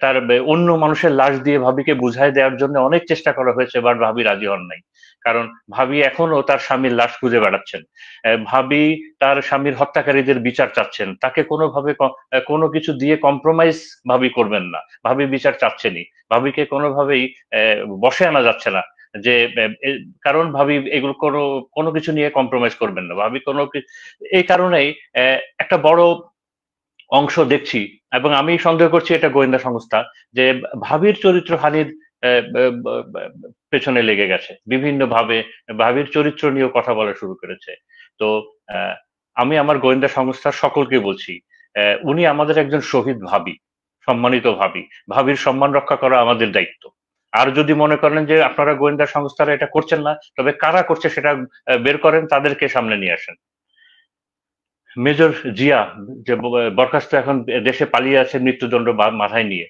তার অন্য মানুষের লাশ দিয়ে ভাবিকে বুঝাই দেওয়ার জন্য অনেক চেষ্টা করা হয়েছে, বাট ভাবি রাজি হন নাই। কারণ ভাবি এখনো তার স্বামীর লাশ খুঁজে বেড়াচ্ছেন। ভাবি তার স্বামীর হত্যাকারীদের বিচার চাচ্ছেন, তাকে কোনোভাবে কোনো কিছু দিয়ে কম্প্রোমাইজ ভাবি করবেন না, ভাবি বিচার চাচ্ছেনই। ভাবিকে কোনোভাবেই বসে আনা যাচ্ছে না, যে কারণ ভাবি এগুলো কোনো কিছু নিয়ে কম্প্রোমাইজ করবেন না, ভাবি এই কারণেই একটা বড় অংশ দেখছি, এবং আমি সন্দেহ করছি এটা গোয়েন্দা সংস্থা, যে ভাবির চরিত্র হানির পেছনে লেগে গেছে, বিভিন্ন ভাবে ভাবির চরিত্র নিয়েও কথা বলা শুরু করেছে। তো আমি আমার গোয়েন্দা সংস্থার সকলকে বলছি, উনি আমাদের একজন শহীদ ভাবি, সম্মানিত ভাবি, ভাবির সম্মান রক্ষা করা আমাদের দায়িত্ব। আর যদি মনে করেন যে আপনারা গোয়েন্দা সংস্থারা এটা করছেন না, তবে কারা করছে সেটা বের করেন, তাদেরকে সামনে নিয়ে আসেন। মেজর জিয়া যে বরখাস্ত এখন দেশে পালিয়ে আছে মৃত্যুদণ্ড মাথায় নিয়ে,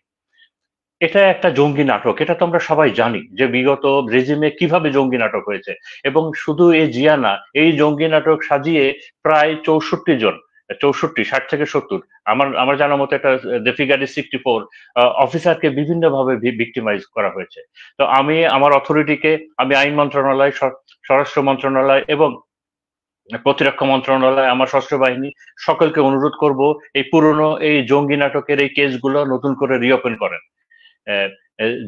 এটা একটা জঙ্গি নাটক, এটা তো আমরা সবাই জানি যে বিগত রেজিমে কিভাবে জঙ্গি নাটক হয়েছে। এবং শুধু এই জিয়া না, এই জঙ্গি নাটক সাজিয়ে প্রায় 64 জন, 64, 60 থেকে 70, আমার জানার মতো একটা ফিগার 64 অফিসারকে বিভিন্নভাবে ভিক্টিমাইজ করা হয়েছে। তো আমি আমার অথরিটিকে, আমি আইন মন্ত্রণালয়, স্বরাষ্ট্র মন্ত্রণালয় এবং প্রতিরক্ষা মন্ত্রণালয়, আমার সশস্ত্র বাহিনী সকলকে অনুরোধ করব, এই পুরনো এই জঙ্গি নাটকের এই কেসগুলো নতুন করে রিওপেন করেন।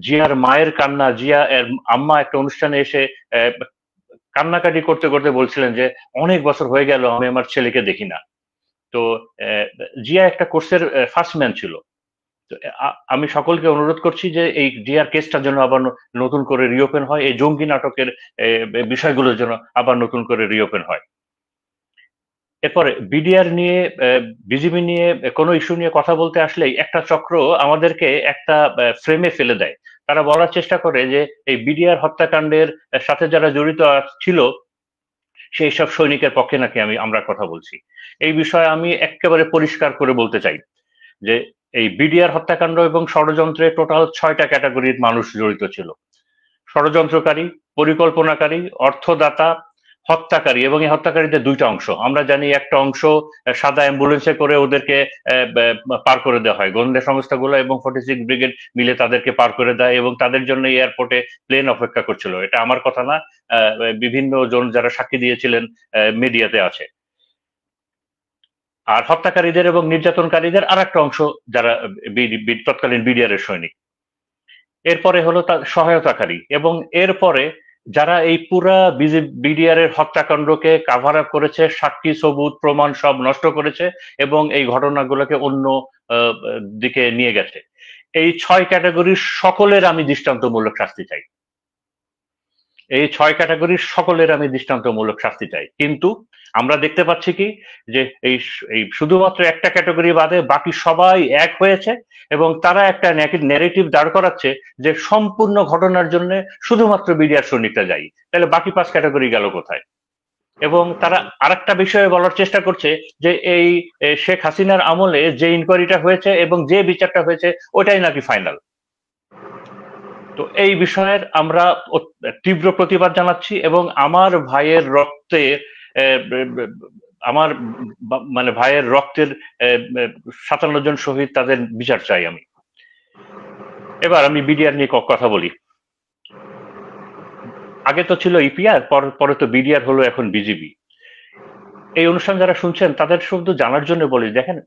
জিয়ার মায়ের কান্না, জিয়া এর আম্মা একটা অনুষ্ঠানে এসে কান্নাকাটি করতে করতে বলছিলেন যে অনেক বছর হয়ে গেল আমি আমার ছেলেকে দেখি না। তো জিয়া একটা কোর্সের ফার্স্ট ম্যান ছিল। তো আমি সকলকে অনুরোধ করছি যে এই জিয়ার কেসটা যেন আবার নতুন করে রিওপেন হয়, এই জঙ্গি নাটকের বিষয়গুলোর জন্য আবার নতুন করে রিওপেন হয়। এরপরে বিডিআর নিয়ে, বিজিবি নিয়ে কোনো ইস্যু নিয়ে কথা বলতে আসলেই একটা চক্র আমাদেরকে একটা ফ্রেমে ফেলে দেয়। তারা বলার চেষ্টা করে যে এই বিডিআর হত্যাকাণ্ডের সাথে যারা জড়িত ছিল সেই সব সৈনিকের পক্ষে নাকি আমরা কথা বলছি। এই বিষয়ে আমি একেবারে পরিষ্কার করে বলতে চাই যে এই বিডিআর হত্যাকাণ্ড এবং ষড়যন্ত্রে টোটাল 6টা ক্যাটাগরির মানুষ জড়িত ছিল: ষড়যন্ত্রকারী, পরিকল্পনাকারী, অর্থদাতা, হত্যাকারী। এবং এই হত্যাকারীদের দুইটা অংশ আমরা জানি। একটা অংশ সাদা অ্যাম্বুলেন্সে করে ওদেরকে পার করে দেওয়া হয়, গোয়েন্দা সংস্থাগুলো এবং 46 ব্রিগেড মিলে তাদেরকে পার করে দেয়, এবং তাদের জন্য এয়ারপোর্টে প্লেন অপেক্ষা করছিল। এটা আমার কথা না, বিভিন্ন জন যারা সাক্ষী দিয়েছিলেন মিডিয়াতে আছে। আর হত্যাকারীদের এবং নির্যাতনকারীদের আর একটা অংশ যারা তৎকালীন বিডিআর এর সৈনিক। এরপরে হলো তার সহায়তাকারী, এবং এরপরে যারা এই পুরা বিডিআর এর হত্যাকাণ্ডকে কাভার আপ করেছে, সাক্ষী সবুত প্রমাণ সব নষ্ট করেছে এবং এই ঘটনাগুলোকে অন্য দিকে নিয়ে গেছে। এই 6 ক্যাটাগরির সকলের আমি দৃষ্টান্তমূলক শাস্তি চাই। এই 6 ক্যাটাগরির সকলের আমি দৃষ্টান্তমূলক শাস্তি চাই। কিন্তু আমরা দেখতে পাচ্ছি কি যে এই শুধুমাত্র একটা ক্যাটাগরি বাদে বাকি সবাই এক হয়েছে, এবং তারা একটা ন্যারেটিভ দাঁড় করাচ্ছে যে সম্পূর্ণ ঘটনার জন্য শুধুমাত্র বিডিআর সৈনিকরা দায়ী। তাহলে বাকি 5 ক্যাটাগরি গেল কোথায়? এবং তারা আরেকটা বিষয়ে বলার চেষ্টা করছে যে এই শেখ হাসিনার আমলে যে ইনকোয়ারিটা হয়েছে এবং যে বিচারটা হয়েছে ওটাই নাকি ফাইনাল। তো এই বিষয়ের আমরা তীব্র প্রতিবাদ জানাচ্ছি, এবং আমার ভাইয়ের রক্তে, আমার মানে ভাইয়ের রক্তের 57 জন শহীদ, তাদের বিচার চাই আমি। এবার আমি বিডিআর নিয়ে কথা বলি। আগে তো ছিল ইপিআর, পরে তো বিডিআর হলো, এখন বিজিবি। এই অনুষ্ঠান যারা শুনছেন তাদের শুধু জানার জন্য বলি, দেখেন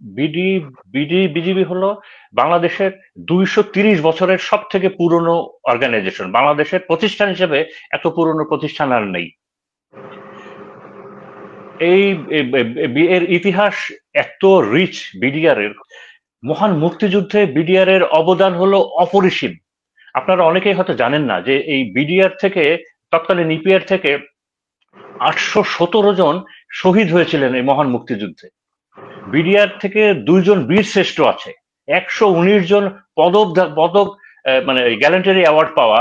বিজিবি হলো বাংলাদেশের 230 বছরের সব থেকে পুরনো অর্গানাইজেশন। বাংলাদেশের প্রতিষ্ঠান হিসেবে এত পুরনো প্রতিষ্ঠান আর নেই। এই এর ইতিহাস এত রিচ বিডিআর এর। মহান মুক্তিযুদ্ধে বিডিআর এর অবদান হলো অপরিসীম। আপনারা অনেকেই হয়তো জানেন না যে এই বিডিআর থেকে, তৎকালীন ইপিআর থেকে 817 জন শহীদ হয়েছিলেন এই মহান মুক্তিযুদ্ধে। বিডিআর থেকে 2 জন বীর শ্রেষ্ঠ আছে, 119 জন পদক মানে গ্যালেন্টারি অ্যাওয়ার্ড পাওয়া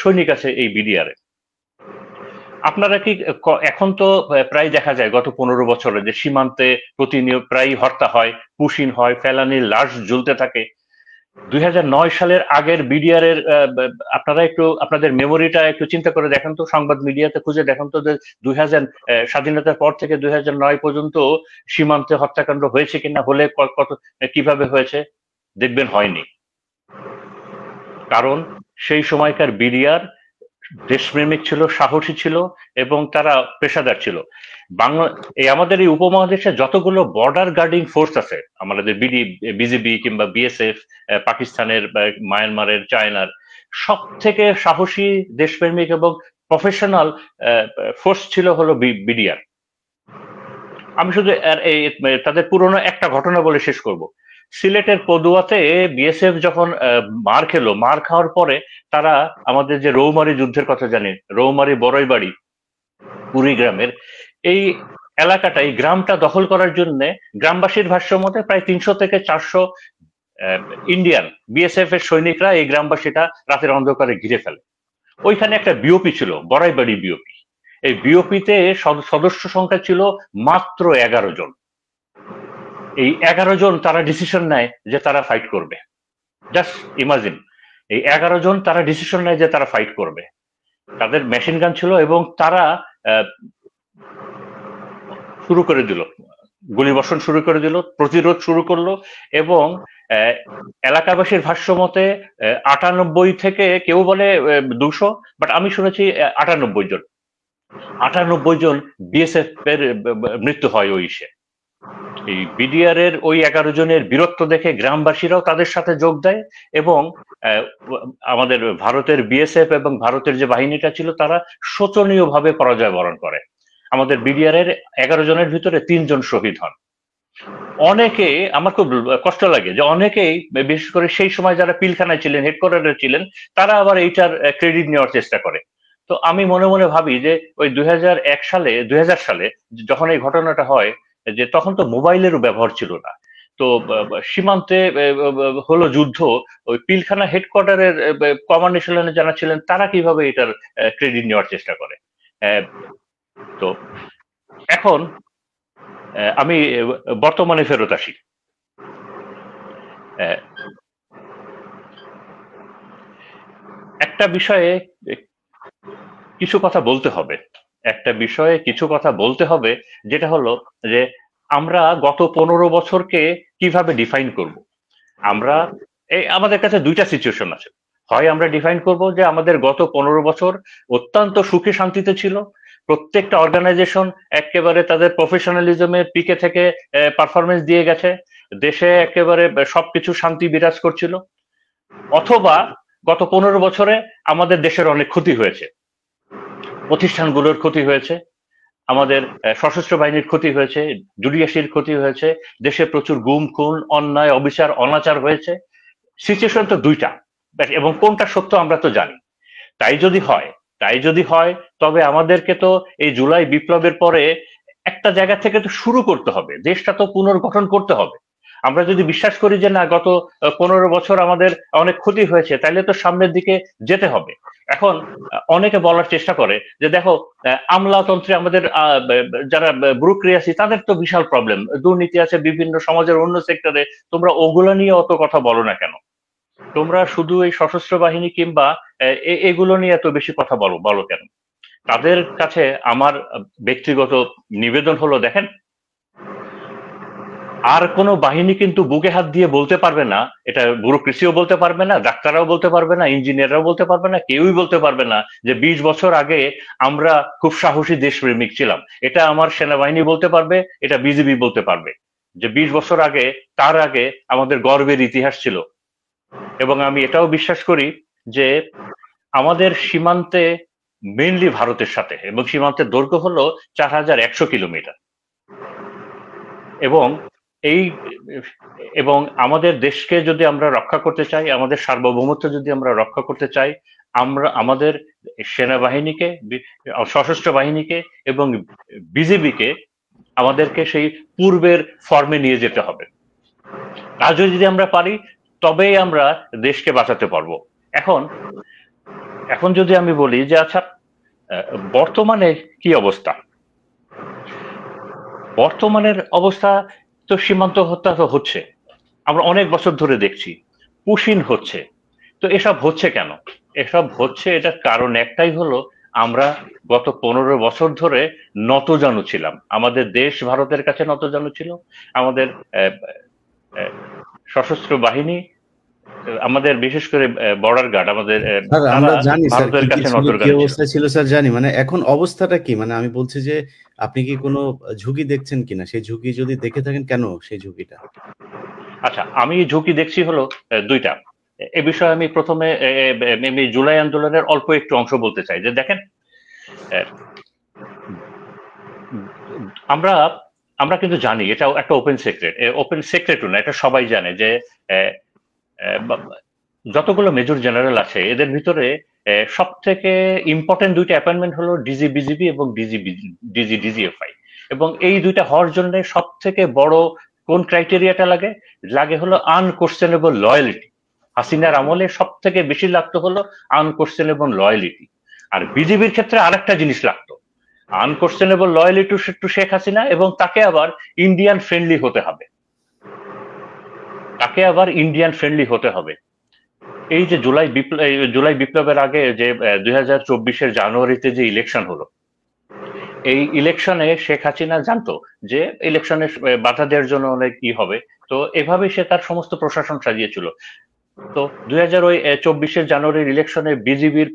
সৈনিক আছে এই বিডিআর এ। আপনারা কি এখন তো প্রায় দেখা যায় গত 15 বছরে যে সীমান্তে প্রতিনিয়ত প্রায় হত্যা হয়, পুশিন হয়, ফেলানির লাশ ঝুলতে থাকে। 2009 সালের আগের বিডিআর এর আপনারা একটু আপনাদের মেমোরিটা একটু চিন্তা করে দেখেন তো, সংবাদ মিডিয়াতে খুঁজে দেখেন তো যে 2000 স্বাধীনতার পর থেকে 2009 পর্যন্ত সীমান্তে হত্যাকাণ্ড হয়েছে কিনা, হলে কত কিভাবে হয়েছে, দেখবেন হয়নি। কারণ সেই সময়কার বিডিআর দেশপ্রেমিক ছিল, সাহসী ছিল এবং তারা পেশাদার ছিল। আমাদের এই উপমহাদেশে যতগুলো বর্ডার গার্ডিং ফোর্স আছে, আমাদের বিজিবি কিংবা বিএসএফ, পাকিস্তানের, মায়ানমারের, চায়নার, সব থেকে সাহসী, দেশপ্রেমিক এবং প্রফেশনাল ফোর্স ছিল হলো বিডিআর। আমি শুধু তাদের পুরনো একটা ঘটনা বলে শেষ করব। সিলেটের পদুয়াতে বিএসএফ যখন মার খাওয়ার পরে তারা আমাদের যে রৌমারী যুদ্ধের কথা জানেন, রৌমারী বড়ইবাড়ি কুড়িগ্রামের এই এলাকাটা, এই গ্রামটা দখল করার জন্য গ্রামবাসীর ভাষ্য মতে প্রায় 300 থেকে 400 ইন্ডিয়ান বিএসএফ এর সৈনিকরা এই গ্রামবাসীটা রাতের অন্ধকারে ঘিরে ফেলে। ওইখানে একটা বিওপি ছিল, বড়াইবাড়ি বিওপি। এই বিওপিতে সদস্য সংখ্যা ছিল মাত্র 11 জন। এই 11 জন তারা ডিসিশন নেয় যে তারা ফাইট করবে। জাস্ট ইমাজিন, এই 11 জন তারা ডিসিশন নেয় যে তারা ফাইট করবে। তাদের মেশিন গান ছিল এবং তারা শুরু করে দিল, গুলিবর্ষণ শুরু করে দিল, প্রতিরোধ শুরু করলো। এবং এলাকাবাসীর ভাষ্য মতে 98 থেকে, কেউ বলে 200, বাট আমি শুনেছি 98 জন বিএসএফ এর মৃত্যু হয় ওই ইসে। এই বিডিআর এর ওই 11 জনের বীরত্ব দেখে গ্রামবাসীরাও তাদের সাথে যোগ দেয় এবং আমাদের ভারতের বিএসএফ এবং ভারতের যে বাহিনীটা ছিল তারা শোচনীয়ভাবে পরাজয় বরণ করে। আমাদের বিডিআর এর 11 জনের ভিতরে 3 জন শহীদ হন। অনেকে, আমার খুব কষ্ট লাগে যে অনেকেই, বিশেষ করে সেই সময় যারা পিলখানায় ছিলেন, হেডকোয়ার্টারে ছিলেন, তারা আবার এইটার ক্রেডিট নেওয়ার চেষ্টা করে। তো আমি মনে মনে ভাবি যে ওই 2000 সালে যখন এই ঘটনাটা হয়, যে তখন তো মোবাইলেরও ব্যবহার ছিল না। তো সীমান্তে হলো যুদ্ধ, ওই পিলখানা হেডকোয়ার্টারের কমান্ডেশনে যারা ছিলেন তারা কিভাবে এটার ক্রেডিট নেওয়ার চেষ্টা করে। তো এখন আমি বর্তমানে ফেরত আসি। একটা বিষয়ে কিছু কথা বলতে হবে, যেটা হলো যে আমরা গত 15 বছরকে কিভাবে ডিফাইন করব। আমরা আমাদের কাছে দুইটা সিচুয়েশন আছে। হয় আমরা ডিফাইন করব যে আমাদের গত 15 বছর অত্যন্ত সুখে শান্তিতে ছিল, প্রত্যেকটা অর্গানাইজেশন একেবারে তাদের প্রফেশনালিজমের পিকে থেকে পারফরমেন্স দিয়ে গেছে, দেশে একেবারে সবকিছু শান্তি বিরাজ করছিল। অথবা গত 15 বছরে আমাদের দেশের অনেক ক্ষতি হয়েছে, প্রতিষ্ঠানগুলোর ক্ষতি হয়েছে, আমাদের সশস্ত্র বাহিনীর ক্ষতি হয়েছে, জুডিশিয়ারির ক্ষতি হয়েছে, দেশে প্রচুর গুম খুন, অন্যায়, অবিচার, অনাচার হয়েছে। সিচুয়েশন তো দুইটা, এবং কোনটা সত্য আমরা তো জানি। তাই যদি হয় তবে আমাদেরকে তো এই জুলাই বিপ্লবের পরে একটা জায়গা থেকে তো শুরু করতে হবে, দেশটা তো পুনর্গঠন করতে হবে। আমরা যদি বিশ্বাস করি যে না, গত 15 বছর আমাদের অনেক ক্ষতি হয়েছে, তাহলে তো সামনের দিকে যেতে হবে। এখন অনেকে বলার চেষ্টা করে যে দেখো, আমলাতন্ত্রে আমাদের যারা ব্যুরোক্রেসি, তাদের তো বিশাল প্রবলেম, দুর্নীতি আছে বিভিন্ন সমাজের অন্য সেক্টরে, তোমরা ওগুলো নিয়ে অত কথা বলো না কেন? তোমরা শুধু এই সশস্ত্র বাহিনী কিংবা এগুলো নিয়ে এত বেশি কথা বলো কেন? তাদের কাছে আমার ব্যক্তিগত নিবেদন হলো, দেখেন, আর কোনো বাহিনী কিন্তু বুকে হাত দিয়ে বলতে পারবে না, এটা ব্যুরোক্রেসিও বলতে পারবে না, ডাক্তাররাও বলতে পারবে না, ইঞ্জিনিয়াররাও বলতে পারবে না, কেউই বলতে পারবে না যে 20 বছর আগে আমরা খুব সাহসী দেশপ্রেমিক ছিলাম। এটা আমার সেনাবাহিনী বলতে পারবে, এটা বিজিবি বলতে পারবে যে 20 বছর আগে, তার আগে আমাদের গর্বের ইতিহাস ছিল। এবং আমি এটাও বিশ্বাস করি যে আমাদের সীমান্তে, মেইনলি ভারতের সাথে, এবং সীমান্তের দৈর্ঘ্য হলো 4100 কিলোমিটার, এবং আমাদের দেশকে যদি আমরা রক্ষা করতে চাই, আমাদের সার্বভৌমত্ব যদি আমরা রক্ষা করতে চাই, আমরা আমাদের সেনাবাহিনীকে, সশস্ত্র বাহিনীকে এবং বিজিবিকে আমাদেরকে সেই পূর্বের ফর্মে নিয়ে যেতে হবে। কাজ যদি আমরা পারি, তবেই আমরা দেশকে বাঁচাতে পারবো। এখন যদি আমি বলি যে আচ্ছা, বর্তমানে কি অবস্থা? বর্তমানের অবস্থা তো সীমান্ত হত্যা তো হচ্ছে, আমরা অনেক বছর ধরে দেখছি। পুশিন হচ্ছে। তো এসব হচ্ছে কেন? এসব হচ্ছে এটার কারণ একটাই হলো, আমরা গত 15 বছর ধরে নতজানু ছিলাম। আমাদের দেশ ভারতের কাছে নতজানু ছিল, আমাদের সশস্ত্র বাহিনী, আমাদের বিশেষ করে বর্ডার গার্ড, আমাদের স্যার তারা আমরা জানি স্যার ভারতের কি কি কাছে ছিল, কি নজরদারি ছিল। অবস্থা ছিল স্যার জানি, মানে এখন অবস্থাটা কি, মানে আমি বলছি যে আপনি কি কোনো ঝুঁকি দেখছেন কিনা, সেই ঝুঁকি যদি দেখে থাকেন কেন সেই ঝুঁকিটা? আচ্ছা, আমি ঝুঁকি দেখছি হলো দুইটা। এ বিষয়ে আমি প্রথমে আমি জুলাই আন্দোলনের অল্প একটু অংশ বলতে চাই। যে দেখেন, আমরা আমরা কিন্তু জানি, এটা একটা ওপেন সিক্রেট, ওপেন সিক্রেটও না, এটা সবাই জানে যে যতগুলো মেজর জেনারেল আছে এদের ভিতরে সব থেকে ইম্পর্টেন্ট দুইটা অ্যাপয়েন্টমেন্ট হলো ডিজি বিজিবি এবং ডিজি ডিজিএফআই। এবং এই দুইটা হওয়ার জন্য সব থেকে বড় কোন ক্রাইটেরিয়াটা লাগে? লাগে হলো আনকোশ্চেনেবল লয়ালিটি। হাসিনার আমলে সব থেকে বেশি লাগতো হলো আনকোশ্চেনেবল লয়ালিটি। আর বিজিবির ক্ষেত্রে আরেকটা জিনিস লাগতো, আনকোশ্চেনেবল লয়ালিটি টু শেখ হাসিনা, এবং তাকে আবার ইন্ডিয়ান ফ্রেন্ডলি হতে হবে, তাকে আবার ইন্ডিয়ান ফ্রেন্ডলি হতে হবে। এই যে জুলাই বিপ্লবের আগে যে 2024-এর জানুয়ারিতে যে ইলেকশন হলো, এই ইলেকশনে শেখ হাসিনা জানতো যে ইলেকশনে বাধা দেওয়ার জন্য অনেক ই হবে, তো এভাবে সে তার সমস্ত প্রশাসন সাজিয়েছিল। তো 2024-এর জানুয়ারির ইলেকশনে বিজিবির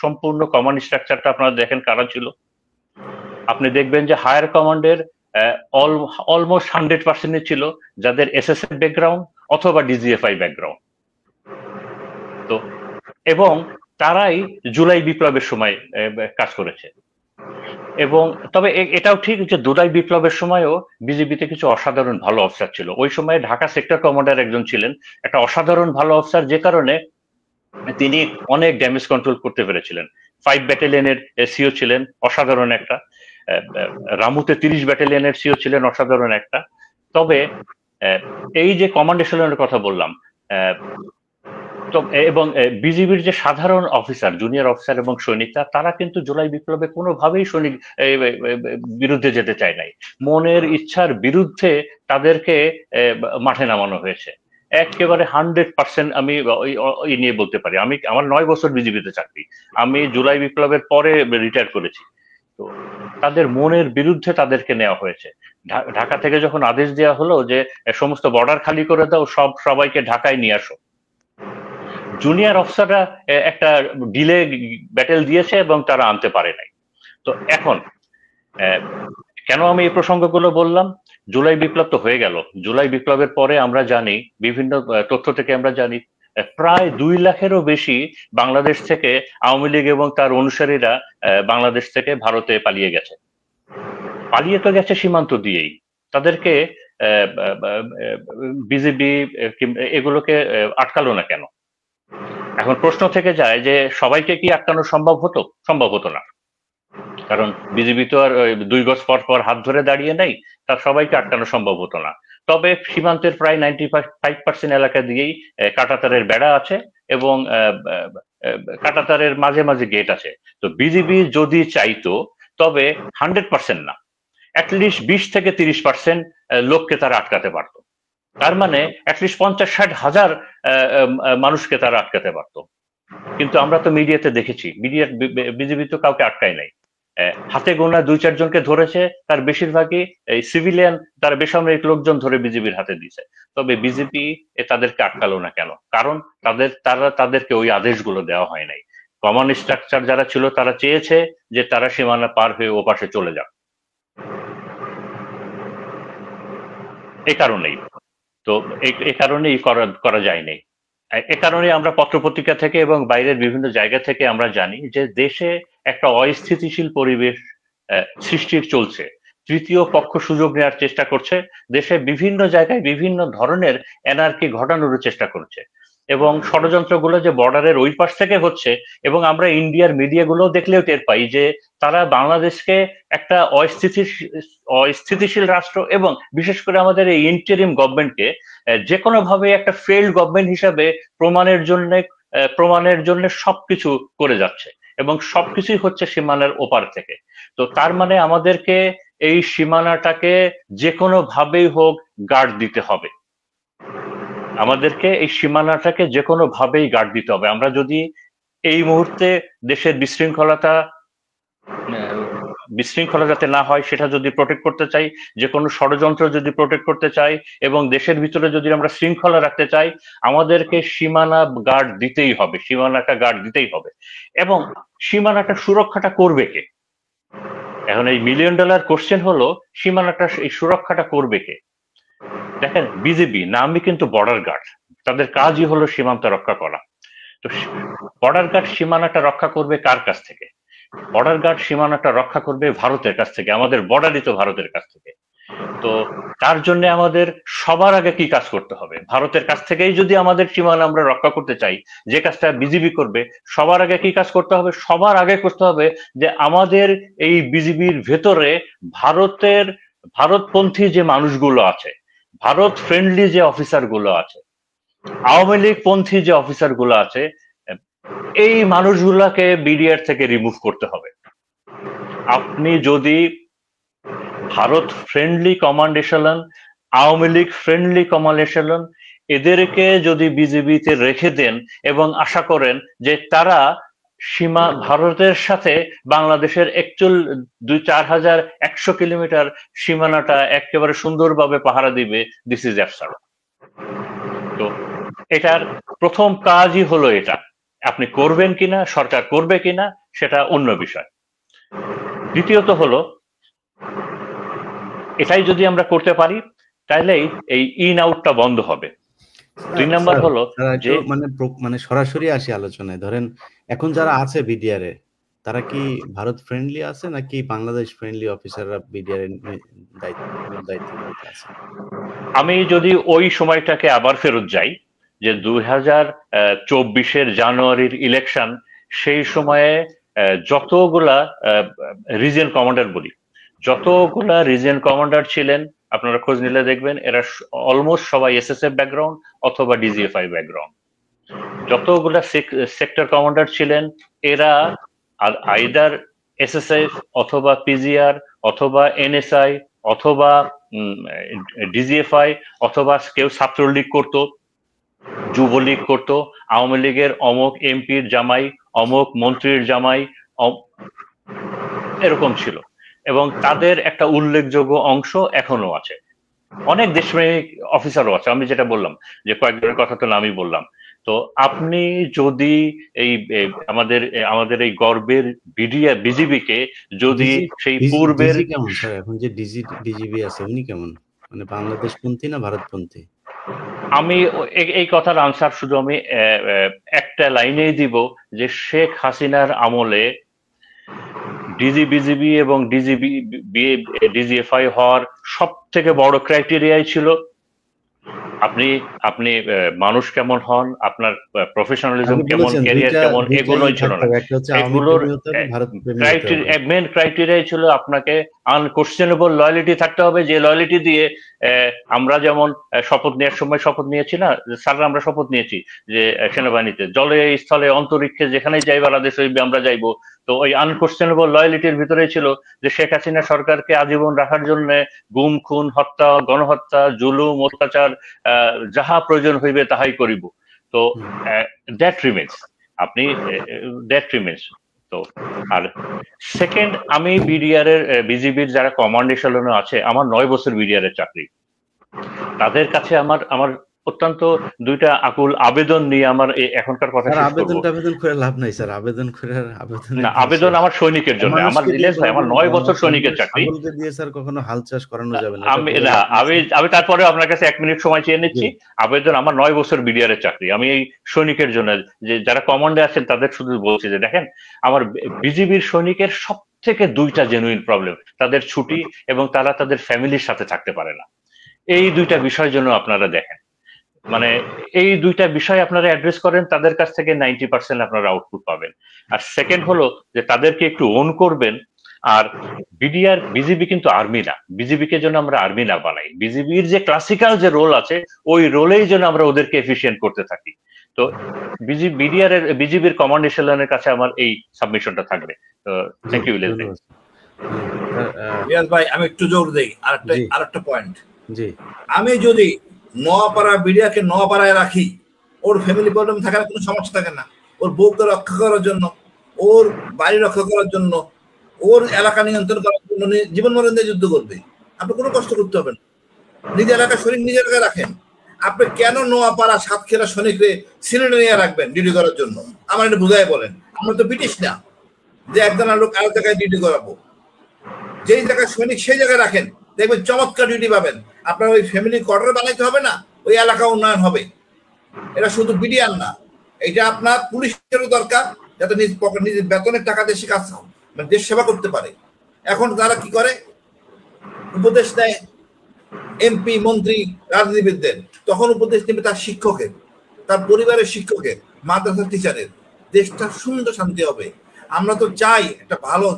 সম্পূর্ণ কমান্ড স্ট্রাকচারটা আপনারা দেখেন কারা ছিল। আপনি দেখবেন যে হায়ার কমান্ডের অলমোস্ট 100% ছিল যাদের এসএসএফ ব্যাকগ্রাউন্ড অথবা ডিজিএফআই ব্যাকগ্রাউন্ড। তো এবং তারাই জুলাই বিপ্লবের সময় কাজ করেছে। এবং তবে এটাও ঠিক যে জুলাই বিপ্লবের সময়ও বিজিবিতে কিছু অসাধারণ ভালো অফিসার ছিল। ওই সময় ঢাকা সেক্টর কমান্ডার একজন ছিলেন, একটা অসাধারণ ভালো অফিসার, যে কারণে তিনি অনেক ড্যামেজ কন্ট্রোল করতে পেরেছিলেন। 5 ব্যাটালিয়নের সিও ছিলেন, অসাধারণ একটা। রামুতে 30 ব্যাটালিয়নের সিও ছিলেন, অসাধারণ একটা। তবে এই যে কমান্ড এশালনের কথা বললাম, তো এবং বিজিবির যে সাধারণ অফিসার, জুনিয়র অফিসার এবং সৈনিকরা, তারা কিন্তু জুলাই বিপ্লবে কোনোভাবেই সৈনিক বিরুদ্ধে যেতে চায় নাই। মনের ইচ্ছার বিরুদ্ধে তাদেরকে মাঠে নামানো হয়েছে। একেবারে 100% আমি ওই নিয়ে বলতে পারি। আমি আমার 9 বছর বিজিবিতে চাকরি, আমি জুলাই বিপ্লবের পরে রিটায়ার করেছি। তো তাদের মনের বিরুদ্ধে তাদেরকে নেওয়া হয়েছে। ঢাকা থেকে যখন আদেশ দেওয়া হলো যে সমস্ত বর্ডার খালি করে দাও, সবাইকে ঢাকায় নিয়ে আসো, জুনিয়র অফিসাররা একটা ডিলে ব্যাটেল দিয়েছে এবং তারা আনতে পারে নাই। তো এখন কেন আমি এই প্রসঙ্গগুলো বললাম? জুলাই বিপ্লব তো হয়ে গেল, জুলাই বিপ্লবের পরে আমরা জানি, বিভিন্ন তথ্য থেকে আমরা জানি, প্রায় 2 লাখেরও বেশি বাংলাদেশ থেকে আওয়ামী লীগ এবং তার অনুসারীরা বাংলাদেশ থেকে ভারতে পালিয়ে গেছে। পালিয়ে তো গেছে সীমান্ত দিয়েই, তাদেরকে বিজিবি এগুলোকে আটকালো না কেন? এখন প্রশ্ন থেকে যায় যে সবাইকে কি আটকানো সম্ভব হতো? সম্ভব হতো না, কারণ বিজিবি তো আর 2 গজ পর পর হাত ধরে দাঁড়িয়ে নেই, তার সবাইকে আটকানো সম্ভব হতো না। তবে সীমান্তের প্রায় 95% এলাকা দিয়েই কাঁটাতারের বেড়া আছে এবং কাঁটাতারের মাঝে মাঝে গেট আছে। তো বিজিবি যদি চাইতো, তবে 100% না, অ্যাটলিস্ট 20 থেকে 30% লোককে তারা আটকাতে পারতো। তার মানে অ্যাটলিস্ট 50-60 হাজার মানুষকে তারা আটকাতে পারতো। কিন্তু আমরা তো মিডিয়াতে দেখেছি, বিজিবি তো কাউকে আটকায় নাই। হাতে গোনা 2-4 জনকে ধরেছে, তার বেশিরভাগই এই সিভিলিয়ান, তার বেসামরিক লোকজন ধরে বিজিবির হাতে দিয়েছে। তবে বিজেপি তাদেরকে আটকালো না কেন? কারণ তাদেরকে ওই আদেশগুলো দেওয়া হয় নাই। কমান্ড স্ট্রাকচার যারা ছিল তারা চেয়েছে যে তারা সীমানা পার হয়ে ওপাশে চলে যাক, এই কারণেই। তো এই কারণেই করা যায়নি। এ কারণে আমরা পত্রপত্রিকা থেকে এবং বাইরের বিভিন্ন জায়গা থেকে আমরা জানি যে দেশে একটা অস্থিতিশীল পরিবেশ সৃষ্টির চলছে। তৃতীয় পক্ষ সুযোগ নেওয়ার চেষ্টা করছে, দেশে বিভিন্ন জায়গায় বিভিন্ন ধরনের এনার্কি ঘটানোর চেষ্টা করছে, এবং ষড়যন্ত্রগুলো যে বর্ডারের ওই পাশ থেকে হচ্ছে, এবং আমরা ইন্ডিয়ার মিডিয়াগুলো দেখলেও টের পাই যে তারা বাংলাদেশকে একটা অস্থিতিশীল রাষ্ট্র, এবং বিশেষ করে আমাদের এই ইন্টারিম গভর্নমেন্টকে যে কোনো ভাবে একটা ফেইল্ড গভর্নমেন্ট হিসাবে প্রমাণের জন্য সবকিছু করে যাচ্ছে, এবং সবকিছুই হচ্ছে সীমানার ওপার থেকে। তো তার মানে আমাদেরকে এই সীমানাটাকে যে কোনো ভাবেই হোক গার্ড দিতে হবে। আমাদেরকে এই সীমানাটাকে যে কোনো ভাবেই গার্ড দিতে হবে। আমরা যদি এই মুহূর্তে দেশের বিশৃঙ্খলা যাতে না হয় সেটা যদি প্রোটেক্ট করতে চাই, যে কোনো ষড়যন্ত্র যদি প্রোটেক্ট করতে চাই, এবং দেশের ভিতরে যদি আমরা শৃঙ্খলা রাখতে চাই, আমাদেরকে সীমানা গার্ড দিতেই হবে, সীমানাটা গার্ড দিতেই হবে। এবং সীমানাটা সুরক্ষাটা করবে কে? এখন এই $1 মিলিয়ন কোশ্চেন হলো, সীমানাটা এই সুরক্ষাটা করবে কে? দেখেন, বিজিবি নামই কিন্তু বর্ডার গার্ড, তাদের কাজই হলো সীমান্ত রক্ষা করা। তো বর্ডার গার্ড সীমানাটা রক্ষা করবে কার কাছ থেকে? বর্ডার গার্ড সীমানাটা রক্ষা করবে ভারতের কাছ থেকে, আমাদের বর্ডারই তো ভারতের কাছ থেকে। তো তার জন্য আমাদের সবার আগে কি কাজ করতে হবে? ভারতের কাছ থেকেই যদি আমাদের সীমানা আমরা রক্ষা করতে চাই, যে কাজটা বিজিবি করবে, সবার আগে কি কাজ করতে হবে? সবার আগে করতে হবে যে আমাদের এই বিজিবির ভেতরে ভারতপন্থী যে মানুষগুলো আছে, ভারত ফ্রেন্ডলি যে অফিসার গুলো আছে, আওয়ামী লীগ পন্থী যে অফিসার গুলো আছে, এই মানুষগুলাকে বিডিআর থেকে রিমুভ করতে হবে। আপনি যদি ভারত friendly command echelon, Awami League friendly command echelon, এদেরকে যদি বিজিবিতে রেখে দেন এবং আশা করেন যে তারা ভারতের সাথে বাংলাদেশের 2,4,100 কিলোমিটার সীমানাটা একেবারে সুন্দরভাবে পাহারা দিবে, দিস ইজ অ্যাবসার্ড। তো এটার প্রথম কাজই হলো এটা। আপনি করবেন কিনা, সরকার করবে কিনা, সেটা অন্য বিষয়। দ্বিতীয়ত হলো, এটাই যদি আমরা করতে পারি তাহলেই এই ইন আউটটা বন্ধ হবে। 2 নাম্বার হলো যে মানে সরাসরি আসি আলোচনায়। ধরেন এখন যারা আছে বিডিআর এ, তারা কি ভারত ফ্রেন্ডলি আছে নাকি বাংলাদেশ ফ্রেন্ডলি অফিসাররা বিডিআর এর দায়িত্ব নিতে আছে? আমি যদি ওই সময়টাকে আবার ফেরত যাই, যে 2024-এর জানুয়ারির ইলেকশন, সেই সময়ে যতগুলা রিজিয়ন কমান্ডার বলি, যতগুলা রিজিয়ন কমান্ডার ছিলেন, আপনারা খোঁজ নিলে দেখবেন এরা অলমোস্ট সবাই এসএসএফ ব্যাকগ্রাউন্ড অথবা ডিজিএফআই ব্যাকগ্রাউন্ড। যতগুলা সেক্টর কমান্ডার ছিলেন এরা আইদার এসএসএফ অথবা পিজিআর অথবা এনএসআই অথবা ডিজিএফআই অথবা কেউ ছাত্রলীগ করতো, যুবলীগ করতো, আওয়ামী লীগের অমুক এমপির জামাই, অমুক মন্ত্রীর জামাই, এরকম ছিল। এবং তাদের একটা উল্লেখযোগ্য অংশ এখনো আছে। অনেক দেশপ্রেমিক অফিসারও আছে। আমি যেটা বললাম যে কয়েকজনের কথা তো আমি বললাম। তো আপনি যদি এই আমাদের এই গর্বের বিজিবিকে যদি সেই পূর্বের, কেমন স্যার এখন যে বিজিবি আছে উনি কেমন, মানে বাংলাদেশপন্থী না ভারতপন্থী? আমি এই কথার আনসার শুধু আমি একটা লাইনেই দিব যে শেখ হাসিনার আমলে বিজিবি এবং ডিজিএফআই হওয়ার সব থেকে বড় ক্রাইটেরিয়াই ছিল আপনি মানুষ কেমন হন, আপনার প্রফেশনালিজম কেমন, ক্যারিয়ার কেমন, এগুলোই ছিল না। এগুলোর মেন ক্রাইটেরিয়া ছিল আপনাকে আনকোশ্চেনেবল লয়ালিটি থাকতে হবে, যে লয়ালিটি দিয়ে আমরা যেমন শপথ নেওয়ার সময় শপথ নিয়েছি না স্যাররা, আমরা শপথ নিয়েছি যে সেনাবাহিনীতে জলে স্থলে অন্তরিক্ষে যেখানেই যাই বাংলাদেশ আমরা যাইবো। তো ওই আনকোশ্চেনেবল লয়ালিটির ভিতরে ছিল যে শেখ হাসিনা সরকারকে আজীবন রাখার জন্য গুম খুন হত্যা গণহত্যা জুলুম অত্যাচার যাহা প্রয়োজন হইবে তাহাই করিব। তো দ্যাট রিমেন্স, আপনি দ্যাট রিমেন্স। তো আর সেকেন্ড, আমি বিজিবির যারা কমান্ড এশালনে আছে, আমার 9 বছর বিডিআর এর চাকরি, তাদের কাছে আমার অত্যন্ত দুইটা আকুল আবেদন নিয়ে আমার এখনকার কথা শেষ করব। আবেদন করে লাভ নাই স্যার, আবেদন আমার সৈনিকের জন্য, আমার ইলিয়াস ভাই আমার 9 বছর সৈনিকের চাকরি দিয়ে স্যার কখনো হাল চাষ করানো যাবে না। আমি তারপরে আপনার কাছে 1 মিনিট সময় চেয়ে নিচ্ছি। আবেদন আমার 9 বছর বিডিআর এর চাকরি, আমি এই সৈনিকের জন্য, যে যারা কমান্ডে আছেন তাদের শুধু বলছি যে দেখেন, আমার বিজিবির সৈনিকের সব থেকে 2টা জেনুইন প্রবলেম, তাদের ছুটি এবং তারা তাদের ফ্যামিলির সাথে থাকতে পারে না। এই 2টা বিষয়ের জন্য আপনারা দেখেন, মানে এই 2টা বিষয় আপনারা অ্যাড্রেস করেন, তাদের কাছ থেকে 90% আপনারা আউটপুট পাবেন। আর সেকেন্ড হলো যে তাদেরকে একটু ওন করবেন। আর বিজিবি কিন্তু আর্মি না, বিজিবিকে জন্য আমরা আর্মি না বানাই, বিজিবির যে ক্লাসিক্যাল যে রোল আছে ওই রোলেই যেন আমরা ওদেরকে এফিশিয়েন্ট করতে থাকি। তো বিজিবির কমান্ড এশালনের কাছে আমার এই সাবমিশনটা থাকবে। তো থ্যাংক ইউ ইলিয়াস ভাই, আমি একটু জোর দেই আরেকটা পয়েন্ট। জি, আমি যদি নোয়াপাড়া বিডিআরকে নোয়াপাড়ায় রাখি, ওর ফ্যামিলি প্রবলেম থাকার কোনো সমস্যা থাকে না, ওর বউকে রক্ষা করার জন্য, ওর বাড়ি রক্ষা করার জন্য, ওর এলাকা নিয়ন্ত্রণ করার জন্য জীবন মরণ দিয়ে যুদ্ধ করবে। আপনি কোনো কষ্ট করতে হবে না, নিজের এলাকার সৈনিক নিজের এলাকায় রাখেন। আপনি কেন নোয়াপাড়া সাতক্ষীরা সৈনিকরে সিলেটে নিয়ে রাখবেন ডিউটি করার জন্য? আমার এটা বুঝাই বলেন। আমরা তো ব্রিটিশ না যে একজন লোক আরেক জায়গায় ডিউটি করাবো। যেই জায়গায় সৈনিক সেই জায়গায় রাখেন, দেখবেন চমৎকার ডিউটি পাবেন। আপনার ওই ফ্যামিলি কোয়ার্টার বানাইতে হবে না, ওই এলাকা উন্নয়ন হবে। এটা শুধু বিডিআর না, এটা আপনার পুলিশেরও দরকার, যাতে নিজ পকেট নিজের বেতনের টাকা দেশে কাজ মানে দেশ সেবা করতে পারে। এখন তারা কি করে, উপদেশ দেয় এমপি মন্ত্রী রাজনীতিবিদদের, তখন উপদেশ নেবে তার শিক্ষকের, তার পরিবারের শিক্ষকের, মাদ্রাসার টিচারের। দেশটা সুন্দর শান্তি হবে। আমরা তো চাই একটা ভালো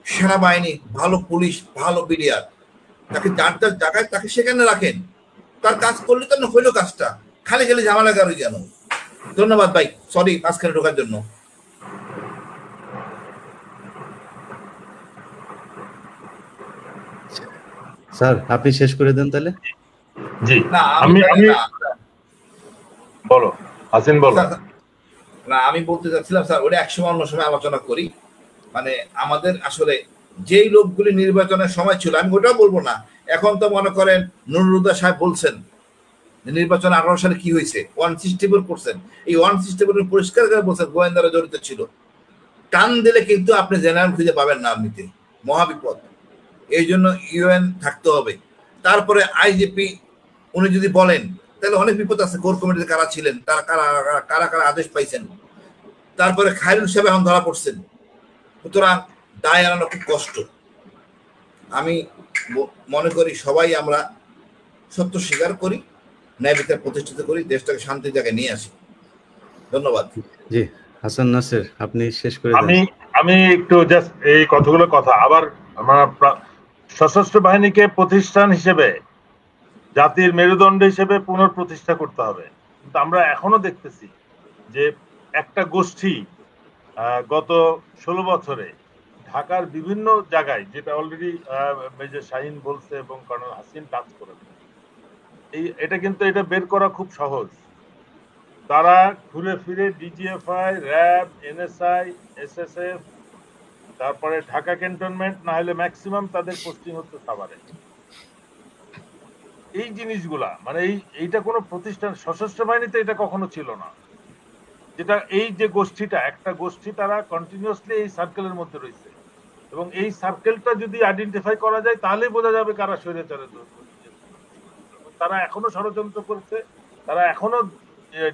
সেনাবাহিনী, ভালো পুলিশ, ভালো বিডিআর। তাকে যার যার জায়গায় তাকে সেখানে রাখেন, তার কাজ করলে তো হইলো কাজটা, খালি খালি ঝামেলা কারোই কেন। ধন্যবাদ ভাই, সরি মাঝখানে ঢোকার জন্য। স্যার আপনি শেষ করে দেন তাহলে। জি আমি বলো হাসিন বলো। না আমি বলতে চাচ্ছিলাম স্যার, ওটা একসময় অন্য সময় আলোচনা করি। মানে আমাদের আসলে যেই লোকগুলি নির্বাচনের সময় ছিল, আমি ওটাও বলবো না। এখন তো মনে করেন নুরুল সাহেব বলছেন নির্বাচন 18 সালে কি হয়েছে, 164 করছেন। এই 164 পরিষ্কার করে বলছেন গোয়েন্দারা জড়িত ছিল। টান দিলে কিন্তু আপনি জেনারেল খুঁজে পাবেন না, আপনিতে মহাবিপদ। এই জন্য ইউএন থাকতে হবে। তারপরে আইজিপি উনি যদি বলেন তাহলে অনেক বিপদ আছে। কোর কমিটিতে কারা ছিলেন, তারা কারা কারা কারা আদেশ পাইছেন। তারপরে খায়রুল সাহেব এখন ধরা পড়ছেন। সুতরাং দায় এড়ানো খুব কষ্ট। আমি মনে করি সবাই আমরা সত্য স্বীকার করি, ন্যায় বিচার প্রতিষ্ঠিত করি, দেশটাকে শান্তির জায়গায় নিয়ে আসি। ধন্যবাদ। জি হাসান নাসির আপনি শেষ করে দেন। আমি একটু জাস্ট এই কতগুলো কথা আবার আমরা সশস্ত্র বাহিনীকে প্রতিষ্ঠান হিসেবে, জাতির মেরুদণ্ড হিসেবে পুনঃপ্রতিষ্ঠা করতে হবে। কিন্তু আমরা এখনো দেখতেছি যে একটা গোষ্ঠী গত 16 বছরে ঢাকার বিভিন্ন জায়গায়, যেটা অলরেডি মেজর শাহিন বলছে এবং কর্নেল হাসিন টাচ করেছে, এটা কিন্তু এটা বের করা খুব সহজ। তারা ঘুরে ফিরে ডিজিএফআই, র্যাব, এনএসআই, এসএসএফ, তারপরে ঢাকা ক্যান্টনমেন্ট, না হলে ম্যাক্সিমাম তাদের পোস্টিং হচ্ছে সাভারে। এই জিনিসগুলা মানে এইটা কোনো প্রতিষ্ঠান, সশস্ত্র বাহিনীতে এটা কখনো ছিল না। যেটা এই যে গোষ্ঠীটা, একটা গোষ্ঠী, তারা কন্টিনিউয়াসলি এই সার্কেলের মধ্যে রয়েছে, এবং এই সার্কেলটা যদি আইডেন্টিফাই করা যায় তাহলে বোঝা যাবে কারা স্বৈরাচারের। তারা এখনো ষড়যন্ত্র করছে, তারা এখনো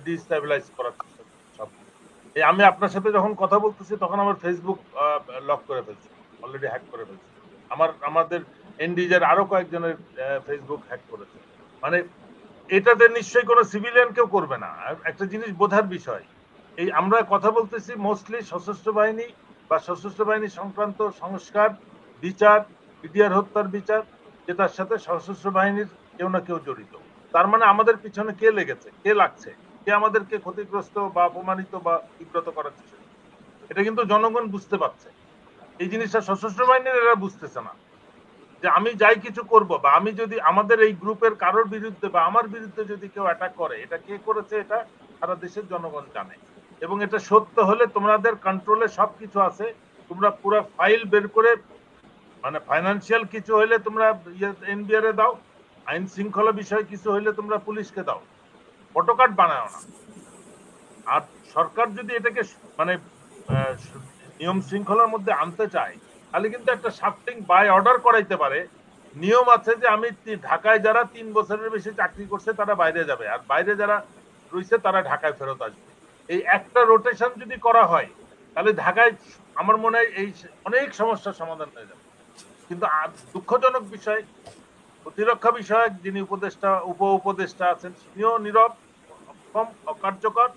ডিস্টেবিলাইজ করার চেষ্টা করছে। আমি আপনার সাথে যখন কথা বলতেছি তখন আমার ফেসবুক লক করে ফেলছে, অলরেডি হ্যাক করে ফেলছে। আমাদের এনডিজের আরো কয়েকজনের ফেসবুক হ্যাক করেছে। মানে এটাতে নিশ্চয়ই কোনো সিভিলিয়ান কেউ করবে না। একটা জিনিস বোঝার বিষয়, এই আমরা কথা বলতেছি মোস্টলি সশস্ত্র বাহিনী বা সশস্ত্র বাহিনী সংক্রান্ত সংস্কার, বিচার, বিডিআর হত্যার বিচার, যেটার সাথে সশস্ত্র বাহিনীর কেউ না কেউ জড়িত। তার মানে আমাদের পিছনে কে লেগেছে, কে লাগছে, কে আমাদেরকে ক্ষতিগ্রস্ত বা অপমানিত বা বিব্রত করার চেষ্টা। এটা কিন্তু জনগণ বুঝতে পারছে। এই জিনিসটা সশস্ত্র বাহিনীর এরা বুঝতেছে না, যে আমি যাই কিছু করব, বা আমি যদি আমাদের এই গ্রুপের কারোর বিরুদ্ধে বা আমার বিরুদ্ধে যদি কেউ অ্যাটাক করে, এটা কে করেছে এটা সারা দেশের জনগণ জানে। এবং এটা সত্য হলে তোমাদের কন্ট্রোলে সবকিছু আছে, তোমরা পুরো ফাইল বের করে, মানে ফাইনান্সিয়াল কিছু হইলে তোমরা এনবিআর এ দাও, আইন শৃঙ্খলা বিষয় কিছু হইলে তোমরা পুলিশকে দাও, ফটোকার্ড বানাও না। আর সরকার যদি এটাকে মানে নিয়ম শৃঙ্খলার মধ্যে আনতে চায়, তাহলে কিন্তু একটা শাফটিং বাই অর্ডার করাইতে পারে। নিয়ম আছে যে আমি ঢাকায় যারা 3 বছরের বেশি চাকরি করছে তারা বাইরে যাবে, আর বাইরে যারা রয়েছে তারা ঢাকায় ফেরত আসবে। এই একটা রোটেশন যদি করা হয় তাহলে ঢাকায় আমার মনে হয় এই অনেক সমস্যার সমাধান হয়ে যাবে। কিন্তু দুঃখজনক বিষয়, প্রতিরক্ষা বিষয়ক যিনি উপদেষ্টা, উপদেষ্টা আছেন, তিনিও নীরব, কম অকার্যকর।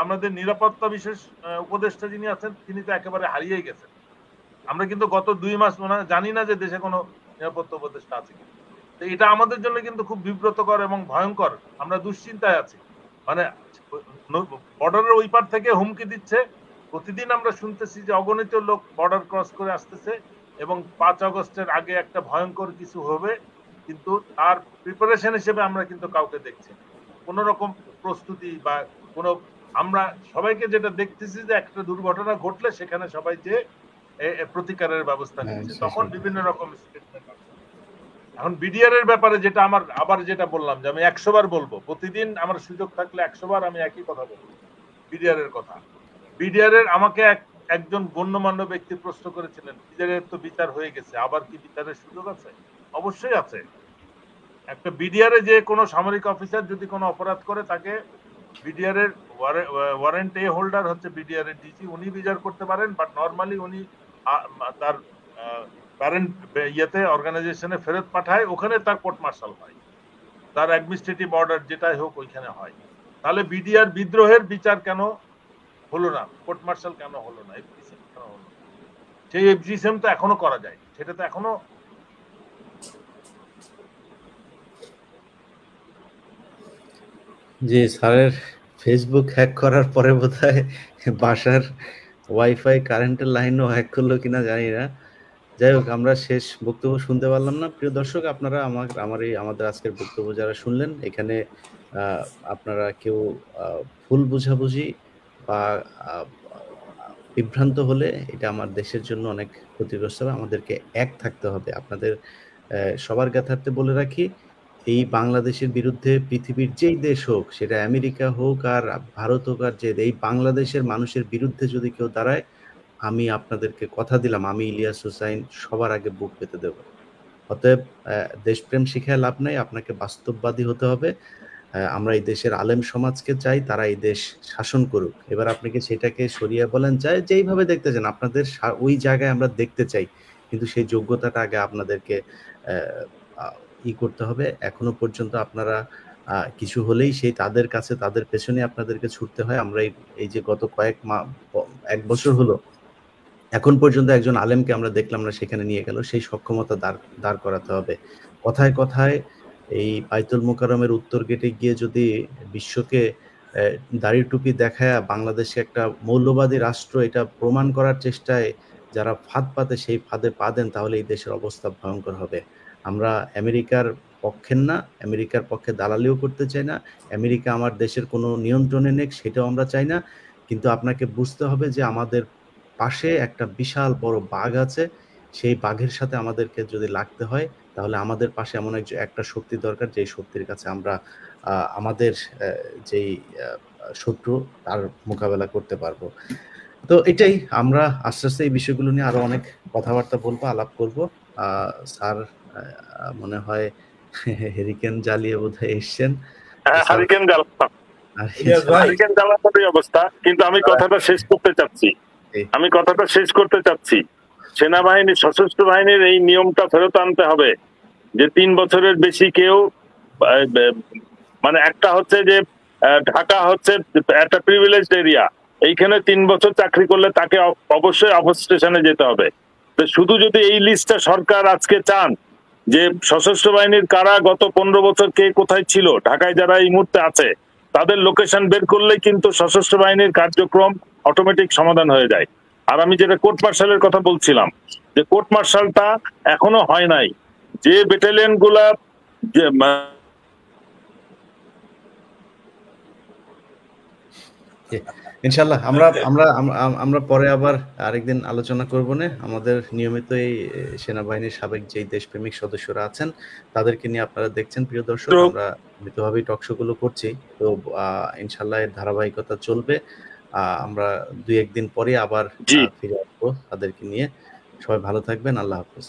আমাদের নিরাপত্তা বিশেষ উপদেষ্টা যিনি আছেন, তিনি তো একেবারে হারিয়েই গেছেন। আমরা কিন্তু গত 2 মাস জানি না যে দেশে কোনো নিরাপত্তা উপদেষ্টা আছে কিনা। তো এটা আমাদের জন্য কিন্তু খুব বিব্রতকর এবং ভয়ঙ্কর। আমরা দুশ্চিন্তায় আছি। মানে বর্ডারের ওই পার থেকে হুমকি দিচ্ছে। প্রতিদিন আমরা শুনতেছি যে অগণিত লোক বর্ডার ক্রস করে আসতেছে এবং 5 আগস্টের আগে একটা ভয়ঙ্কর কিছু হবে। কিন্তু তার প্রিপারেশন হিসেবে আমরা কিন্তু কাউকে দেখছি না, কোন রকম প্রস্তুতি বা কোনো, আমরা সবাইকে যেটা দেখতেছি যে একটা দুর্ঘটনা ঘটলে সেখানে সবাই যে প্রতিকারের ব্যবস্থা নিচ্ছে, তখন বিভিন্ন রকম স্টেটমেন্ট। এখন বিডিআর এর ব্যাপারে যেটা আমার আবার যেটা বললাম যে আমি 100 বার বলবো, প্রতিদিন আমার সুযোগ থাকলে 100 বার আমি একই কথা বলবো বিডিআর এর কথা। বিডিআর এর আমাকে একজন গণ্যমান্য ব্যক্তি প্রশ্ন করেছিলেন, বিডিআর এর তো বিচার হয়ে গেছে, আবার কি বিচারের সুযোগ আছে? অবশ্যই আছে। একটা বিডিআর এ যে কোনো সামরিক অফিসার যদি কোনো অপরাধ করে, তাকে বিডিআর এর ওয়ারেন্ট এ হোল্ডার হচ্ছে বিডিআর এর ডিজি, উনি বিচার করতে পারেন। বাট নরমালি উনি তার প্যারেন্ট ইয়েতে অর্গানাইজেশনে ফেরত পাঠায়, ওখানে তার কোর্ট মার্শাল হয়, তার অ্যাডমিনিস্ট্রেটিভ অর্ডার যেটাই হোক ওইখানে হয়। তাহলে বিডিআর বিদ্রোহের বিচার কেন হলো না, কোর্ট মার্শাল কেন হলো না, এফজিসিএম কেন হলো না? সেই এফজিসিএম তো এখনো করা যায়, সেটা তো এখনো জি। স্যারের ফেসবুক হ্যাক করার পরে বোধহয় বাসার ওয়াইফাই কারেন্টের লাইনও হ্যাক করলো কিনা জানি না। যাই হোক, আমরা শেষ বক্তব্য শুনতে পারলাম না। প্রিয় দর্শক, আপনারা আমাদের আজকের বক্তব্য যারা শুনলেন, এখানে আপনারা কেউ ভুল বুঝাবুঝি বা বিভ্রান্ত হলে এটা আমার দেশের জন্য অনেক ক্ষতিগ্রস্ত হবে। আমাদেরকে এক থাকতে হবে। আপনাদের সবার জ্ঞাতার্থে বলে রাখি, এই বাংলাদেশের বিরুদ্ধে পৃথিবীর যেই দেশ হোক, সেটা আমেরিকা হোক আর ভারত হোক আর যে, এই বাংলাদেশের মানুষের বিরুদ্ধে যদি কেউ দাঁড়ায়, আমি আপনাদেরকে কথা দিলাম, আমি ইলিয়াস হুসাইন সবার আগে বুক পেতে দেব। অতএব দেশপ্রেম শিখায় লাভ নাই, আপনাকে বাস্তববাদী হতে হবে। আমরা এই দেশের আলেম সমাজকে চাই, তারা এই দেশ শাসন করুক। এবার আপনাকে সেটাকে সরিয়ে বলেন চাই, যেইভাবে দেখতে চান আপনাদের ওই জায়গায় আমরা দেখতে চাই, কিন্তু সেই যোগ্যতাটা আগে আপনাদেরকে করতে হবে। এখনো পর্যন্ত আপনারা কিছু হলেই সেই তাদের কাছে, তাদের পেছনে আপনাদেরকে ছুটতে হয়। আমরা এই যে গত এক বছর হলো, এখন পর্যন্ত একজন আলেমকে আমরা দেখলাম না, সেখানে নিয়ে গেল। সেই সক্ষমতা দাঁড় করাতে হবে। কথায় কথায় এই বাইতুল মোকাররমের উত্তর গেটে গিয়ে যদি বিশ্বকে দাড়ি টুপি দেখায় বাংলাদেশে একটা মৌলবাদী রাষ্ট্র, এটা প্রমাণ করার চেষ্টায় যারা ফাঁদ পাতে, সেই ফাঁদে পা দেন, তাহলে এই দেশের অবস্থা ভয়ঙ্কর হবে। আমরা আমেরিকার পক্ষের না, আমেরিকার পক্ষে দালালিও করতে চাই না। আমেরিকা আমার দেশের কোনো নিয়ন্ত্রণে নেই, সেটাও আমরা চাই না। কিন্তু আপনাকে বুঝতে হবে যে আমাদের পাশে একটা বিশাল বড় বাঘ আছে। সেই বাঘের সাথে আমাদেরকে যদি লাগতে হয়, তাহলে আমাদের পাশে এমন একটা শক্তি দরকার, যে শক্তির কাছে আমরা আমাদের যেই শত্রু, তার মোকাবেলা করতে পারবো। তো এটাই, আমরা আস্তে আস্তে এই বিষয়গুলো নিয়ে আরো অনেক কথাবার্তা বলবো, আলাপ করবো। স্যার মনে হয় হেরিকেন জ্বালিয়ে বোধহয় এসছেন। হারিকেন জ্বালানোরই অবস্থা। কিন্তু আমি কথাটা শেষ করতে চাচ্ছি, সেনাবাহিনী, সশস্ত্র বাহিনীর এই নিয়মটা ফেরত আনতে হবে যে 3 বছরের বেশি কেউ, মানে একটা হচ্ছে যে ঢাকা হচ্ছে একটা প্রিভিলেজড এরিয়া, এইখানে 3 বছর চাকরি করলে তাকে অবশ্যই অফ স্টেশনে যেতে হবে। তো শুধু যদি এই লিস্টটা সরকার আজকে চান যে সশস্ত্র বাহিনীর কারা গত 15 বছর কে কোথায় ছিল, ঢাকায় যারা এই মুহূর্তে আছে, তাদের লোকেশন বের করলেই কিন্তু সশস্ত্র বাহিনীর কার্যক্রম অটোমেটিক সমাধান হয়ে যায়। আর আমি যেটা কোর্ট মার্শালের কথা বলছিলাম, যে কোর্ট মার্শালটা এখনো হয় নাই। যে ব্যাটালিয়ন গুলা ইনশাআল্লাহ আমরা পরে আবার আরেকদিন আলোচনা করব না। আমাদের নিয়মিত এই সেনাবাহিনীর সাবেক যেই দেশপ্রেমিক সদস্যরা আছেন, তাদেরকে নিয়ে আপনারা দেখছেন প্রিয় দর্শক, আমরা নিয়মিতভাবেই টকশো গুলো করছি। তো ইনশাআল্লাহ এর ধারাবাহিকতা চলবে। আমরা 2-1 দিন পরে আবার ফিরে আসবো তাদেরকে নিয়ে। সবাই ভালো থাকবেন, আল্লাহ হাফেজ।